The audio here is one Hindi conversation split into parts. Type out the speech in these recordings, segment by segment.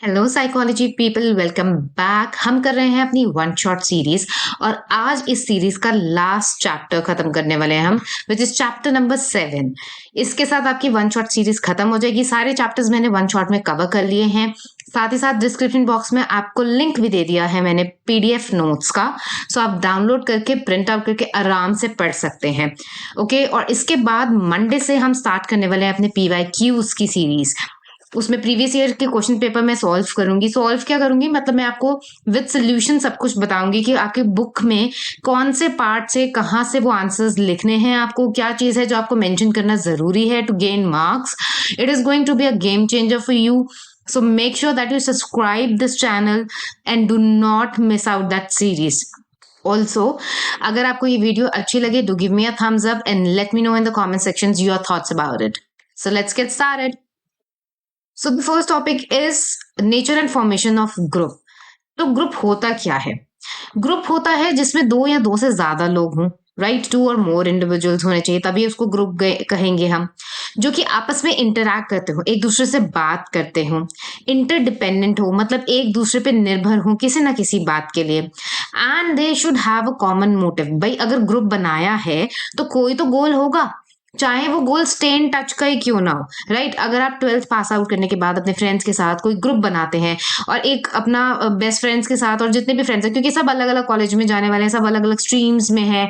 Hello psychology people, welcome back. हम कर रहे हैं अपनी वन शॉट सीरीज और आज इस सीरीज का लास्ट चैप्टर खत्म करने वाले हैं हम, विच इज चैप्टर नंबर 7। इसके साथ आपकी वन शॉट सीरीज खत्म हो जाएगी। सारे चैप्टर्स मैंने वन शॉट में कवर कर लिए हैं। साथ ही साथ डिस्क्रिप्शन बॉक्स में आपको लिंक भी दे दिया है मैंने पीडीएफ नोट्स का, सो आप डाउनलोड करके प्रिंट आउट करके आराम से पढ़ सकते हैं। ओके, और इसके बाद मंडे से हम स्टार्ट करने वाले हैं अपने पीवाईक्यूज की सीरीज। उसमें प्रीवियस ईयर के क्वेश्चन पेपर मैं सॉल्व करूंगी। सॉल्व क्या करूंगी मतलब मैं आपको विद सोल्यूशन सब कुछ बताऊंगी कि आपके बुक में कौन से पार्ट से कहाँ से वो आंसर्स लिखने हैं, आपको क्या चीज है जो आपको मेंशन करना जरूरी है to gain marks. It is going to be a game changer for you, so make sure that you subscribe this channel and do not miss out that series. Also, अगर आपको ये वीडियो अच्छी लगे, do give me a thumbs up and let me know in the comment sections your thoughts about it. So let's get started. So the first topic is nature and formation of group. तो ग्रुप होता क्या है? ग्रुप होता है जिसमें दो या दो से ज्यादा लोग हों, राइट? टू और मोर इंडिविजुअल्स होने चाहिए, तभी उसको ग्रुप कहेंगे हम, जो कि आपस में इंटरैक्ट करते हो, एक दूसरे से बात करते हो, इंटरडिपेंडेंट हो, मतलब एक दूसरे पे निर्भर हो किसी ना किसी बात के लिए, and they should have a common motive. भाई अगर ग्रुप बनाया है तो कोई तो गोल होगा, चाहे वो गोल स्टे इन टच का ही क्यों ना हो, राइट? अगर आप 12th पास आउट करने के बाद अपने फ्रेंड्स के साथ कोई ग्रुप बनाते हैं और एक अपना बेस्ट फ्रेंड्स के साथ और जितने भी फ्रेंड्स हैं, क्योंकि सब अलग अलग कॉलेज में जाने वाले हैं, सब अलग अलग स्ट्रीम्स में है,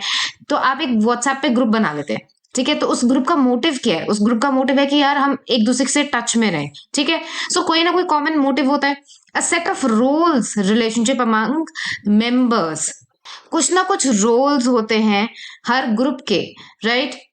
तो आप एक व्हाट्सएप पे ग्रुप बना लेते हैं, ठीक है? तो उस ग्रुप का मोटिव क्या है? उस ग्रुप का मोटिव है कि यार हम एक दूसरे से टच में रहें, ठीक है? सो कोई ना कोई कॉमन मोटिव होता है। A set of roles relationship among members, कुछ ना कुछ रोल्स होते हैं हर ग्रुप के, राइट?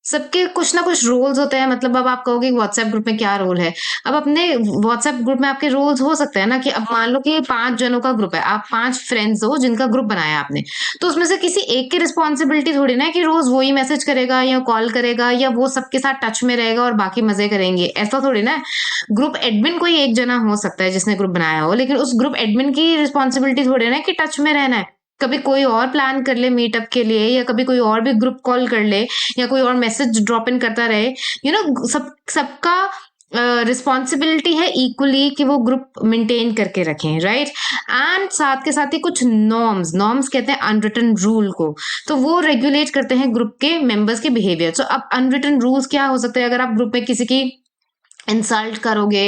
सबके कुछ ना कुछ रोल्स होते हैं। मतलब अब आप कहोगे व्हाट्सएप ग्रुप में क्या रोल है? अब अपने व्हाट्सएप ग्रुप में आपके रोल्स हो सकते हैं ना, कि अब मान लो कि 5 जनों का ग्रुप है, आप 5 फ्रेंड्स हो जिनका ग्रुप बनाया आपने, तो उसमें से किसी एक की रिस्पॉन्सिबिलिटी थोड़ी ना है कि रोज वही मैसेज करेगा या कॉल करेगा या वो सबके साथ टच में रहेगा और बाकी मजे करेंगे, ऐसा थोड़ी ना है। ग्रुप एडमिन कोई एक जना हो सकता है जिसने ग्रुप बनाया हो, लेकिन उस ग्रुप एडमिन की रिस्पॉन्सिबिलिटी थोड़ी ना है कि टच में रहना है। कभी कोई और प्लान कर ले मीटअप के लिए, या कभी कोई और भी ग्रुप कॉल कर ले, या कोई और मैसेज ड्रॉप इन करता रहे, सबका रिस्पॉन्सिबिलिटी है इक्वली कि वो ग्रुप मेंटेन करके रखें, राइट? एंड साथ के साथ ही कुछ नॉर्म्स कहते हैं अनरिटन रूल को, तो वो रेगुलेट करते हैं ग्रुप के मेंबर्स के बिहेवियर। सो अब अनरिटन रूल्स क्या हो सकते हैं? अगर आप ग्रुप में किसी की इंसल्ट करोगे,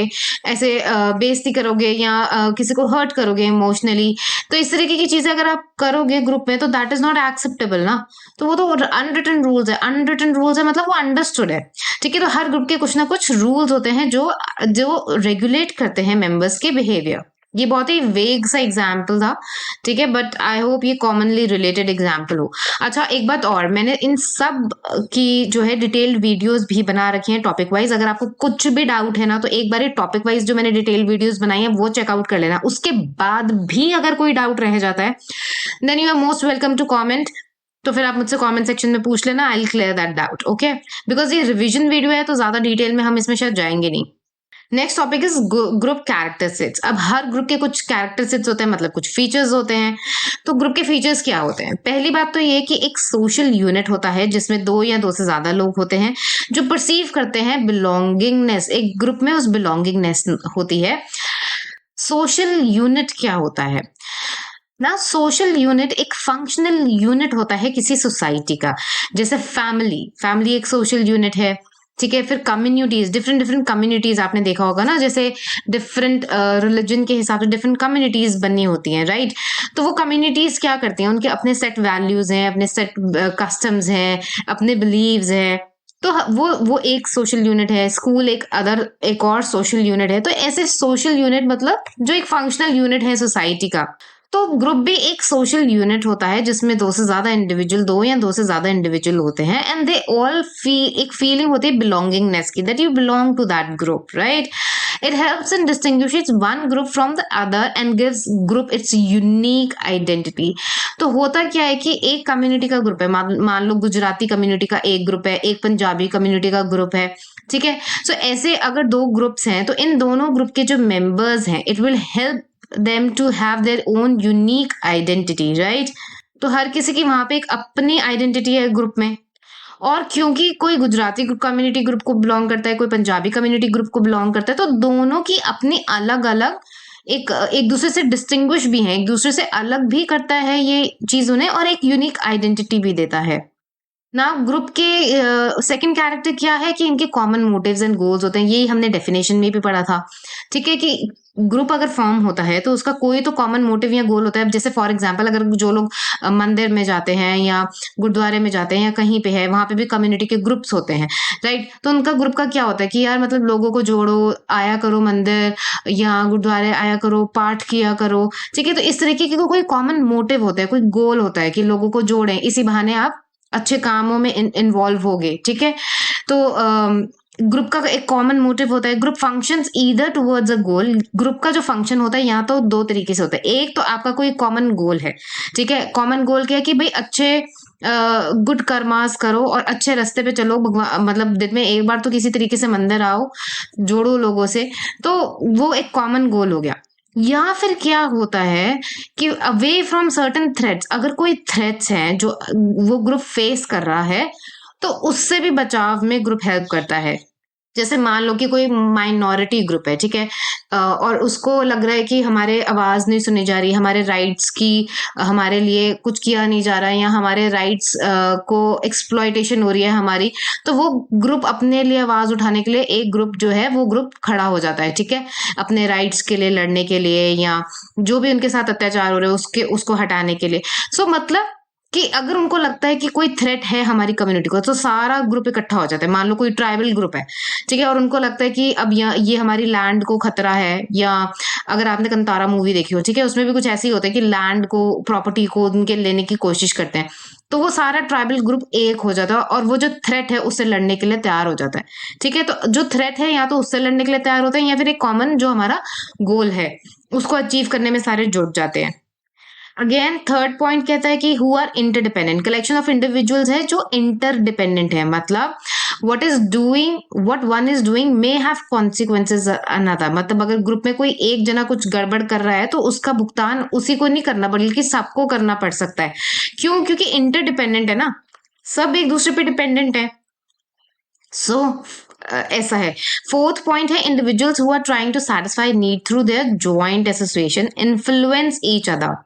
ऐसे बेइज्जती करोगे, या किसी को हर्ट करोगे इमोशनली, तो इस तरीके की चीजें अगर आप करोगे ग्रुप में तो दैट इज नॉट एक्सेप्टेबल ना। तो वो तो अनरिटन रूल्स है। अनरिटन रूल्स है मतलब वो अंडरस्टूड है, ठीक है? तो हर ग्रुप के कुछ ना कुछ रूल्स होते हैं जो जो रेगुलेट करते हैं मेंबर्स के बिहेवियर। ये बहुत ही वेग सा एग्जाम्पल था, ठीक है, बट आई होप ये कॉमनली रिलेटेड एग्जाम्पल हो। अच्छा, एक बात और, मैंने इन सब की जो है डिटेल्ड वीडियोस भी बना रखी हैं टॉपिक वाइज। अगर आपको कुछ भी डाउट है ना, तो एक बार ये टॉपिक वाइज जो मैंने डिटेल वीडियोस बनाई है वो चेकआउट कर लेना। उसके बाद भी अगर कोई डाउट रह जाता है, then you are most welcome to comment. तो फिर आप मुझसे कमेंट सेक्शन में पूछ लेना, I will clear that doubt, okay? Because ये रिवीजन वीडियो है तो ज्यादा डिटेल में हम इसमें शायद जाएंगे नहीं। Next topic is group characteristics. अब हर ग्रुप के कुछ कैरेक्टरिस्टिक्स होते हैं, मतलब कुछ फीचर्स होते हैं। तो ग्रुप के फीचर्स क्या होते हैं? पहली बात तो ये कि एक सोशल यूनिट होता है जिसमें 2 या 2 से ज्यादा लोग होते हैं जो परसीव करते हैं बिलोंगिंगनेस। एक ग्रुप में उस बिलोंगिंगनेस होती है। सोशल यूनिट क्या होता है ना? सोशल यूनिट एक फंक्शनल यूनिट होता है किसी सोसाइटी का। जैसे फैमिली एक सोशल यूनिट है, ठीक है? फिर कम्युनिटीज, डिफरेंट कम्युनिटीज आपने देखा होगा ना, जैसे डिफरेंट रिलीजन के हिसाब से डिफरेंट कम्युनिटीज बनी होती हैं, राइट? तो वो कम्युनिटीज क्या करती हैं? उनके अपने सेट वैल्यूज हैं, अपने सेट कस्टम्स हैं, अपने बिलीव्स हैं। तो वो एक सोशल यूनिट है। स्कूल एक और सोशल यूनिट है। तो ऐसे सोशल यूनिट मतलब जो एक फंक्शनल यूनिट है सोसाइटी का। तो ग्रुप भी एक सोशल यूनिट होता है जिसमें 2 से ज्यादा इंडिविजुअल, 2 या 2 से ज्यादा इंडिविजुअल होते हैं, एंड दे ऑल फील, एक फीलिंग होती है बिलोंगिंगनेस की, that you belong to that group, right? It helps in distinguishes one group from the other and gives group its unique identity. तो होता क्या है कि एक कम्युनिटी का ग्रुप है, मान लो गुजराती कम्युनिटी का एक ग्रुप है, एक पंजाबी कम्युनिटी का ग्रुप है, ठीक है? सो ऐसे अगर 2 ग्रुप्स हैं तो इन दोनों ग्रुप के जो मेंबर्स हैं, it will help them to have their own unique identity, right? तो हर किसी की वहां पे एक अपनी आइडेंटिटी है ग्रुप में। और क्योंकि कोई गुजराती कम्युनिटी ग्रुप को बिलोंग करता है, कोई पंजाबी कम्युनिटी ग्रुप को बिलोंग करता है, तो दोनों की अपनी अलग अलग एक दूसरे से डिस्टिंग्विश भी है, एक दूसरे से अलग भी करता है ये चीज उन्हें, और एक यूनिक आइडेंटिटी भी देता है ना। ग्रुप के सेकंड कैरेक्टर क्या है कि इनके कॉमन मोटिव्स एंड गोल्स होते हैं, यही हमने डेफिनेशन में भी पढ़ा था। ठीक है, कि ग्रुप अगर फॉर्म होता है तो उसका कोई तो कॉमन मोटिव या गोल होता है। जैसे फॉर एग्जांपल अगर जो लोग मंदिर में जाते हैं या गुरुद्वारे में जाते हैं या कहीं पे है, वहां पे भी कम्युनिटी के ग्रुप्स होते हैं, राइट। तो उनका ग्रुप का क्या होता है कि यार मतलब लोगों को जोड़ो, आया करो मंदिर या गुरुद्वारे, आया करो, पाठ किया करो। ठीक है, तो इस तरीके की कोई कॉमन मोटिव होता है, कोई गोल होता है कि लोगों को जोड़ें, इसी बहाने आप अच्छे कामों में इन्वॉल्व हो गए। ठीक है, तो ग्रुप का एक कॉमन मोटिव होता है। Group functions either towards a goal. Group का जो फंक्शन होता है यहाँ तो दो तरीके से होता है। एक तो आपका कोई कॉमन गोल है, ठीक है। कॉमन गोल क्या है कि भाई अच्छे गुड कर्मास करो और अच्छे रास्ते पे चलो, भगवान मतलब दिन में एक बार तो किसी तरीके से मंदिर आओ, जोड़ो लोगों से, तो वो एक कॉमन गोल हो गया। या फिर क्या होता है कि अवे फ्रॉम सर्टन थ्रेट्स, अगर कोई थ्रेट्स हैं जो वो ग्रुप फेस कर रहा है, तो उससे भी बचाव में ग्रुप हेल्प करता है। जैसे मान लो कि कोई माइनॉरिटी ग्रुप है, ठीक है, और उसको लग रहा है कि हमारे आवाज नहीं सुनी जा रही, हमारे राइट्स की हमारे लिए कुछ किया नहीं जा रहा है, या हमारे राइट्स को एक्सप्लॉयटेशन हो रही है हमारी, तो वो ग्रुप अपने लिए आवाज उठाने के लिए एक ग्रुप जो है वो ग्रुप खड़ा हो जाता है। ठीक है, अपने राइट्स के लिए लड़ने के लिए, या जो भी उनके साथ अत्याचार हो रहे हैं उसको हटाने के लिए। सो मतलब कि अगर उनको लगता है कि कोई थ्रेट है हमारी कम्युनिटी को, तो सारा ग्रुप इकट्ठा हो जाता है। मान लो कोई ट्राइबल ग्रुप है, ठीक है, और उनको लगता है कि अब ये हमारी लैंड को खतरा है, या अगर आपने कंतारा मूवी देखी हो, ठीक है, उसमें भी कुछ ऐसे ही होता है कि लैंड को, प्रॉपर्टी को उनके लेने की कोशिश करते हैं, तो वो सारा ट्राइबल ग्रुप एक हो जाता है और वो जो थ्रेट है उससे लड़ने के लिए तैयार हो जाता है। ठीक है, तो जो थ्रेट है या तो उससे लड़ने के लिए तैयार होते हैं, या फिर एक कॉमन जो हमारा गोल है उसको अचीव करने में सारे जुट जाते हैं। अगेन थर्ड पॉइंट कहता है कि who are interdependent, collection of individuals है जो इंटरडिपेंडेंट है, मतलब what one is doing may have consequences another. मतलब अगर ग्रुप में कोई एक जना कुछ गड़बड़ कर रहा है तो उसका भुगतान उसी को नहीं करना बल्कि सबको करना पड़ सकता है। क्यों? क्योंकि इंटरडिपेंडेंट है ना, सब एक दूसरे पे डिपेंडेंट है। सो ऐसा है। फोर्थ पॉइंट है individuals who are trying to satisfy need through their joint association influence each other.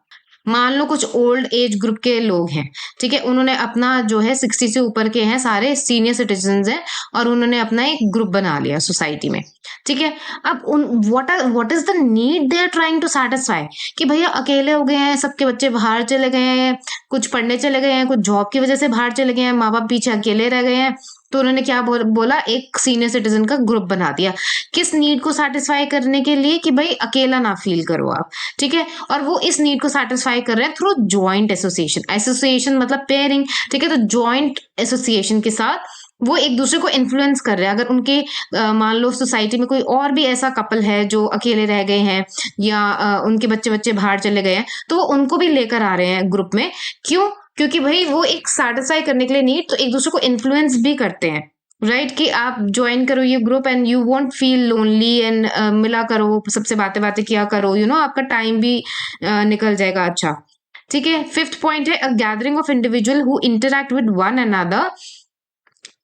मान लो कुछ ओल्ड एज ग्रुप के लोग हैं, ठीक है, उन्होंने अपना जो है 60 से ऊपर के हैं, सारे सीनियर सिटीजन हैं, और उन्होंने अपना एक ग्रुप बना लिया सोसाइटी में। ठीक है, अब what is the need they are trying to satisfy, कि भैया अकेले हो गए हैं, सबके बच्चे बाहर चले गए हैं, कुछ पढ़ने चले गए हैं, कुछ जॉब की वजह से बाहर चले गए हैं, माँ बाप पीछे अकेले रह गए हैं, तो उन्होंने क्या बोला, एक सीनियर सिटीजन का ग्रुप बना दिया। किस नीड को सेटिस्फाई करने के लिए, कि भाई अकेला ना फील करो आप। ठीक है, और वो इस नीड को सेटिस्फाई कर रहे हैं थ्रू जॉइंट एसोसिएशन। एसोसिएशन मतलब पेयरिंग। ठीक है, तो जॉइंट एसोसिएशन के साथ वो एक दूसरे को इन्फ्लुएंस कर रहे हैं। अगर उनके मान लो सोसाइटी में कोई और भी ऐसा कपल है जो अकेले रह गए हैं, या उनके बच्चे बाहर चले गए हैं, तो वो उनको भी लेकर आ रहे हैं ग्रुप में। क्यों? क्योंकि भाई वो एक सेटिस्फाई करने के लिए नीड, तो एक दूसरे को इन्फ्लुएंस भी करते हैं, राइट, कि आप ज्वाइन करो ये group and you won't feel lonely, and मिला करो, सबसे बातें किया करो, आपका टाइम भी निकल जाएगा। अच्छा, ठीक है। फिफ्थ पॉइंट है अ gathering of individual who interact with one another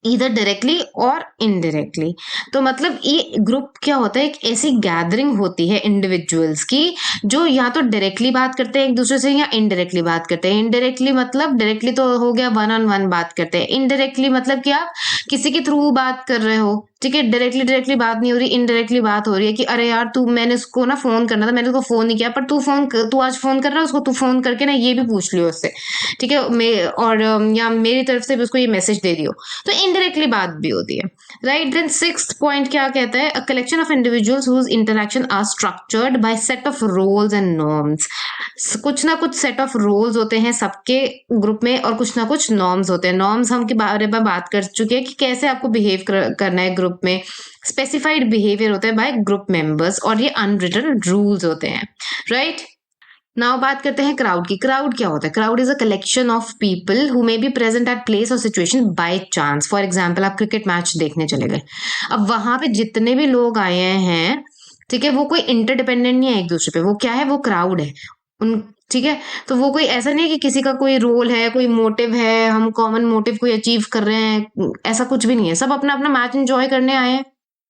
इधर डायरेक्टली और इनडायरेक्टली। तो मतलब ये ग्रुप क्या होता है, एक ऐसी गैदरिंग होती है इंडिविजुअल्स की जो या तो डायरेक्टली बात करते हैं एक दूसरे से, या इनडायरेक्टली बात करते हैं। इनडायरेक्टली मतलब डायरेक्टली तो हो गया वन ऑन वन बात करते हैं, इनडायरेक्टली मतलब कि आप किसी के थ्रू बात कर रहे हो। ठीक है, डायरेक्टली बात नहीं हो रही, इनडायरेक्टली बात हो रही है कि अरे यार तू, मैंने उसको ना फोन करना था, मैंने उसको फोन नहीं किया, पर तू आज फोन कर रहा है, उसको तू फोन करके ना ये भी पूछ लियो उससे। ठीक है, और या मेरी तरफ से भी उसको ये मैसेज दे दियो, तो इनडायरेक्टली बात भी होती है, राइट। देन सिक्स्थ पॉइंट क्या कहता है, a collection of individuals whose interaction are structured by set of roles and norms. कुछ ना कुछ सेट ऑफ रोल्स होते हैं सबके ग्रुप में, और कुछ ना कुछ नॉर्म्स होते हैं। नॉर्म्स हम के बारे में बात कर चुके हैं कि कैसे आपको बिहेव करना है ग्रुप में। स्पेसिफाइड बिहेवियर होता है बाय ग्रुप मेंबर्स, और ये अनरिटन रूल्स होते हैं, राइट। नाउ बात करते हैं क्राउड की। क्राउड क्या होता है? Crowd is a collection of people who may be present at place और situation by chance. For example, आप क्रिकेट मैच देखने चले गए, अब वहां पे जितने भी लोग आए हैं, ठीक है, वो कोई इंटरडिपेंडेंट नहीं है एक दूसरे पे, वो क्या है, वो क्राउड है। उन ठीक है, तो वो कोई ऐसा नहीं है कि किसी का कोई रोल है, कोई मोटिव है, हम कॉमन मोटिव कोई अचीव कर रहे हैं, ऐसा कुछ भी नहीं है। सब अपना-अपना मैच एन्जॉय करने आए हैं।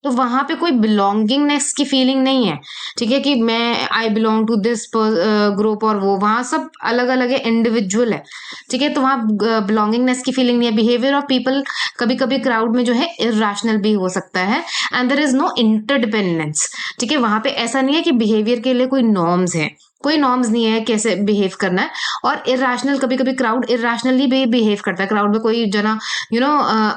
तो वहाँ पे कोई बिलॉन्गिंगनेस की फीलिंग नहीं है, ठीक है, कि मैं I belong to this group और वो वहाँ सब अलग-अलग है, इंडिविजुअल है, ठीक है? तो वहाँ बिलॉन्गिंगनेस की फीलिंग नहीं है। बिहेवियर ऑफ पीपल कभी-कभी क्राउड में जो है इर्रेशनल भी हो सकता है and there is no interdependence, ठीक है? वहाँ पे ऐसा नहीं है कि बिहेवियर के लिए कोई नॉर्म्स हैं। कोई नॉर्म्स नहीं है कैसे बिहेव करना है। और इर्रेशनल कभी-कभी क्राउड इर्रेशनली भी बिहेव करता है। क्राउड में कोई जना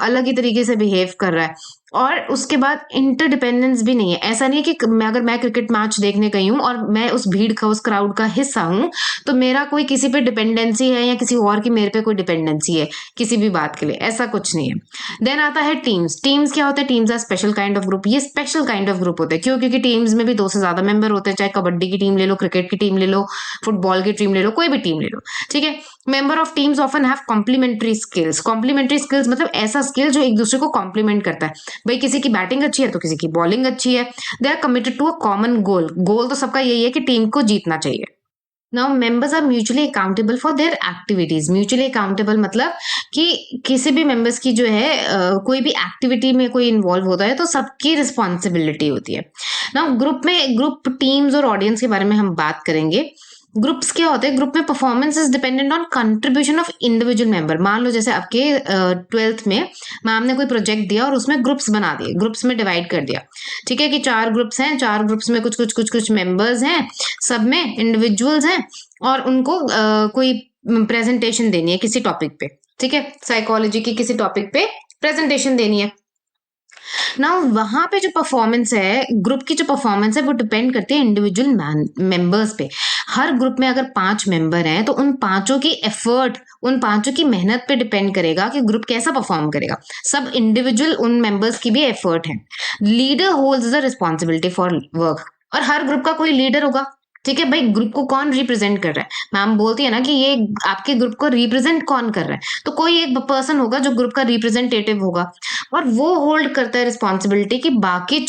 अलग ही तरीके से बिहेव कर रहा है। और उसके बाद इंटरडिपेंडेंस भी नहीं है। ऐसा नहीं है कि अगर मैं क्रिकेट मैच देखने गई हूँ और मैं उस भीड़ का, उस क्राउड का हिस्सा हूँ, तो मेरा कोई किसी पे डिपेंडेंसी है या किसी और की मेरे पे कोई डिपेंडेंसी है किसी भी बात के लिए, ऐसा कुछ नहीं है। देन आता है टीम्स। टीम्स क्या होता है? Teams are special kind of group. ये स्पेशल काइंड ऑफ ग्रुप होते हैं। क्यों? क्योंकि टीम्स में भी 2 से ज्यादा मेंबर होते हैं, चाहे कबड्डी की टीम ले लो, क्रिकेट की टीम ले लो, फुटबॉल की टीम ले लो, कोई भी टीम ले लो, ठीक है? Member of teams often have complementary skills. Complementary skills मतलब ऐसा स्किल जो एक दूसरे को कॉम्प्लीमेंट करता है। भाई किसी की बैटिंग अच्छी है तो किसी की बॉलिंग अच्छी है। They are committed to a common goal. Goal तो सबका यही है कि टीम को जीतना चाहिए। Now members are mutually accountable for their activities. Mutually accountable मतलब कि किसी भी मेंबर्स की जो है कोई भी एक्टिविटी में कोई इन्वॉल्व होता है तो सबकी रिस्पॉन्सिबिलिटी होती है। नाउ ग्रुप टीम्स और ऑडियंस के बारे में हम बात करेंगे। ग्रुप्स क्या होते हैं? ग्रुप में performance is dependent on contribution of individual member. मान लो जैसे आपके 12th में मैम ने कोई प्रोजेक्ट दिया और उसमें ग्रुप्स बना दिए, ग्रुप्स में डिवाइड कर दिया, ठीक है, कि 4 ग्रुप्स हैं, 4 ग्रुप्स में कुछ मेंबर्स हैं, सब में इंडिविजुअल्स हैं और उनको कोई प्रेजेंटेशन देनी है किसी टॉपिक पे, ठीक है, साइकोलॉजी की किसी टॉपिक पे प्रेजेंटेशन देनी है। ना वहां पे जो परफॉर्मेंस है, ग्रुप की जो परफॉर्मेंस है, वो डिपेंड करती है इंडिविजुअल मेंबर्स पे। हर ग्रुप में अगर 5 मेंबर हैं तो उन पांचों की एफर्ट, उन पांचों की मेहनत पे डिपेंड करेगा कि ग्रुप कैसा परफॉर्म करेगा। सब इंडिविजुअल उन मेंबर्स की भी एफर्ट है। Leader holds the responsibility for work. और हर ग्रुप का कोई लीडर होगा, ठीक है। भाई ग्रुप को कौन रिप्रेजेंट कर रहा है? मैम बोलती है ना कि ये आपके ग्रुप को रिप्रेजेंट कौन कर रहा है, तो कोई एक पर्सन होगा जो ग्रुप का रिप्रेजेंटेटिव होगा और वो होल्ड करता है रिस्पॉन्सिबिलिटी कि बाकी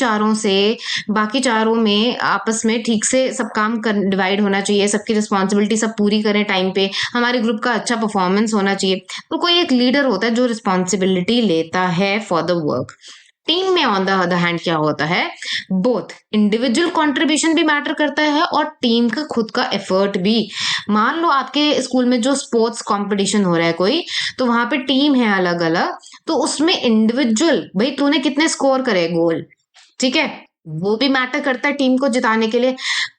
चारों में आपस में ठीक से सब काम डिवाइड होना चाहिए, सबकी रिस्पॉन्सिबिलिटी सब पूरी करें टाइम पे, हमारे ग्रुप का अच्छा परफॉर्मेंस होना चाहिए। तो कोई एक लीडर होता है जो रिस्पॉन्सिबिलिटी लेता है फॉर द वर्क। टीम में ऑन द अदर हैंड क्या होता है? बोथ इंडिविजुअल कंट्रीब्यूशन भी मैटर करता है और टीम का खुद का एफर्ट भी। मान लो आपके स्कूल में जो स्पोर्ट्स कंपटीशन हो रहा है कोई, तो वहां पे टीम है अलग अलग, तो उसमें इंडिविजुअल, भाई तूने कितने स्कोर करे गोल, ठीक है, वो भी मैटर करता है टीम को जिताने के लिए।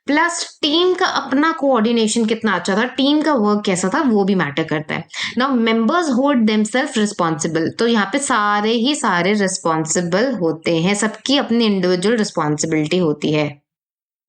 प्लस टीम का अपना कोऑर्डिनेशन कितना अच्छा था, टीम का वर्क कैसा था, वो भी मैटर करता है। Now members hold themselves responsible. तो यहाँ पे सारे रिस्पॉन्सिबल होते हैं, सबकी अपनी इंडिविजुअल रिस्पॉन्सिबिलिटी होती है।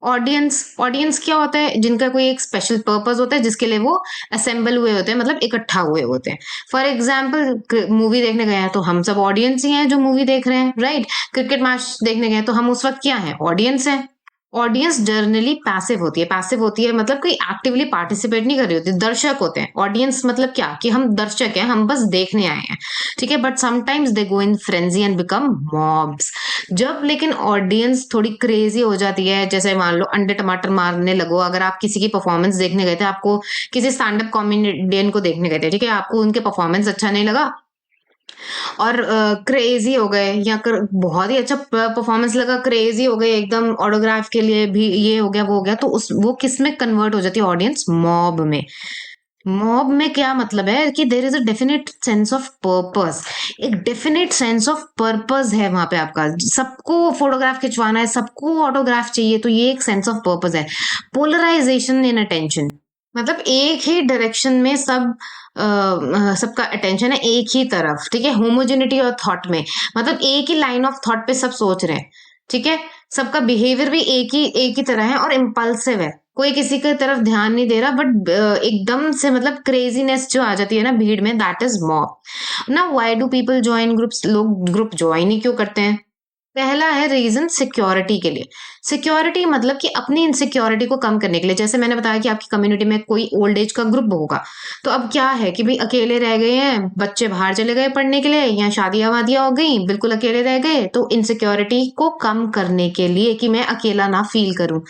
ऑडियंस क्या होता है? जिनका कोई एक स्पेशल पर्पस होता है जिसके लिए वो असेंबल हुए होते हैं, मतलब इकट्ठा हुए होते हैं। फॉर एग्जाम्पल मूवी देखने गए हैं तो हम सब ऑडियंस ही हैं जो मूवी देख रहे हैं, राइट। क्रिकेट मैच देखने गए तो हम उस वक्त क्या है? ऑडियंस है। ऑडियंस जर्नली पैसिव होती है मतलब कोई एक्टिवली पार्टिसिपेट नहीं कर रही होती, दर्शक होते हैं। ऑडियंस मतलब क्या कि हम दर्शक हैं, हम बस देखने आए हैं, ठीक है। But sometimes they go in frenzy and become mobs. जब लेकिन ऑडियंस थोड़ी क्रेजी हो जाती है, जैसे मान लो अंडे टमाटर मारने लगो, अगर आप किसी की परफॉर्मेंस देखने गए थे, आपको किसी स्टैंड अप कॉमेडियन को देखने गए थे, ठीक है, आपको उनके परफॉर्मेंस अच्छा नहीं लगा और क्रेजी हो गए या बहुत ही अच्छा परफॉर्मेंस लगा, क्रेजी हो गए एकदम, ऑटोग्राफ के लिए भी ये हो गया वो हो गया, तो वो किस में कन्वर्ट हो जाती है ऑडियंस? मॉब में। मॉब में क्या मतलब है कि there is a definite sense of purpose, एक डेफिनेट सेंस ऑफ पर्पस है वहां पे आपका, सबको फोटोग्राफ खिंचवाना है, सबको ऑटोग्राफ चाहिए, तो ये एक सेंस ऑफ पर्पस है। पोलराइजेशन इन अटेंशन मतलब एक ही डायरेक्शन में सबका अटेंशन है एक ही तरफ, ठीक है। होमोजेनिटी और थॉट में मतलब एक ही लाइन ऑफ थॉट पे सब सोच रहे हैं, ठीक है। सबका बिहेवियर भी एक ही तरह है और इम्पल्सिव है, कोई किसी की तरफ ध्यान नहीं दे रहा, बट एकदम से मतलब क्रेजीनेस जो आ जाती है ना भीड़ में, दैट इज मॉब। ना why do people join groups? लोग ग्रुप ज्वाइन ही क्यों करते हैं? पहला है रीजन सिक्योरिटी के लिए। सिक्योरिटी मतलब कि अपनी इनसिक्योरिटी को कम करने के लिए। जैसे मैंने बताया कि आपकी कम्युनिटी में कोई ओल्ड एज का ग्रुप होगा, तो अब क्या है कि भाई अकेले रह गए हैं, बच्चे बाहर चले गए पढ़ने के लिए या शादियां वादियां हो गई, बिल्कुल अकेले रह गए, तो इनसिक्योरिटी को कम करने के लिए कि मैं अकेला ना फील करूं,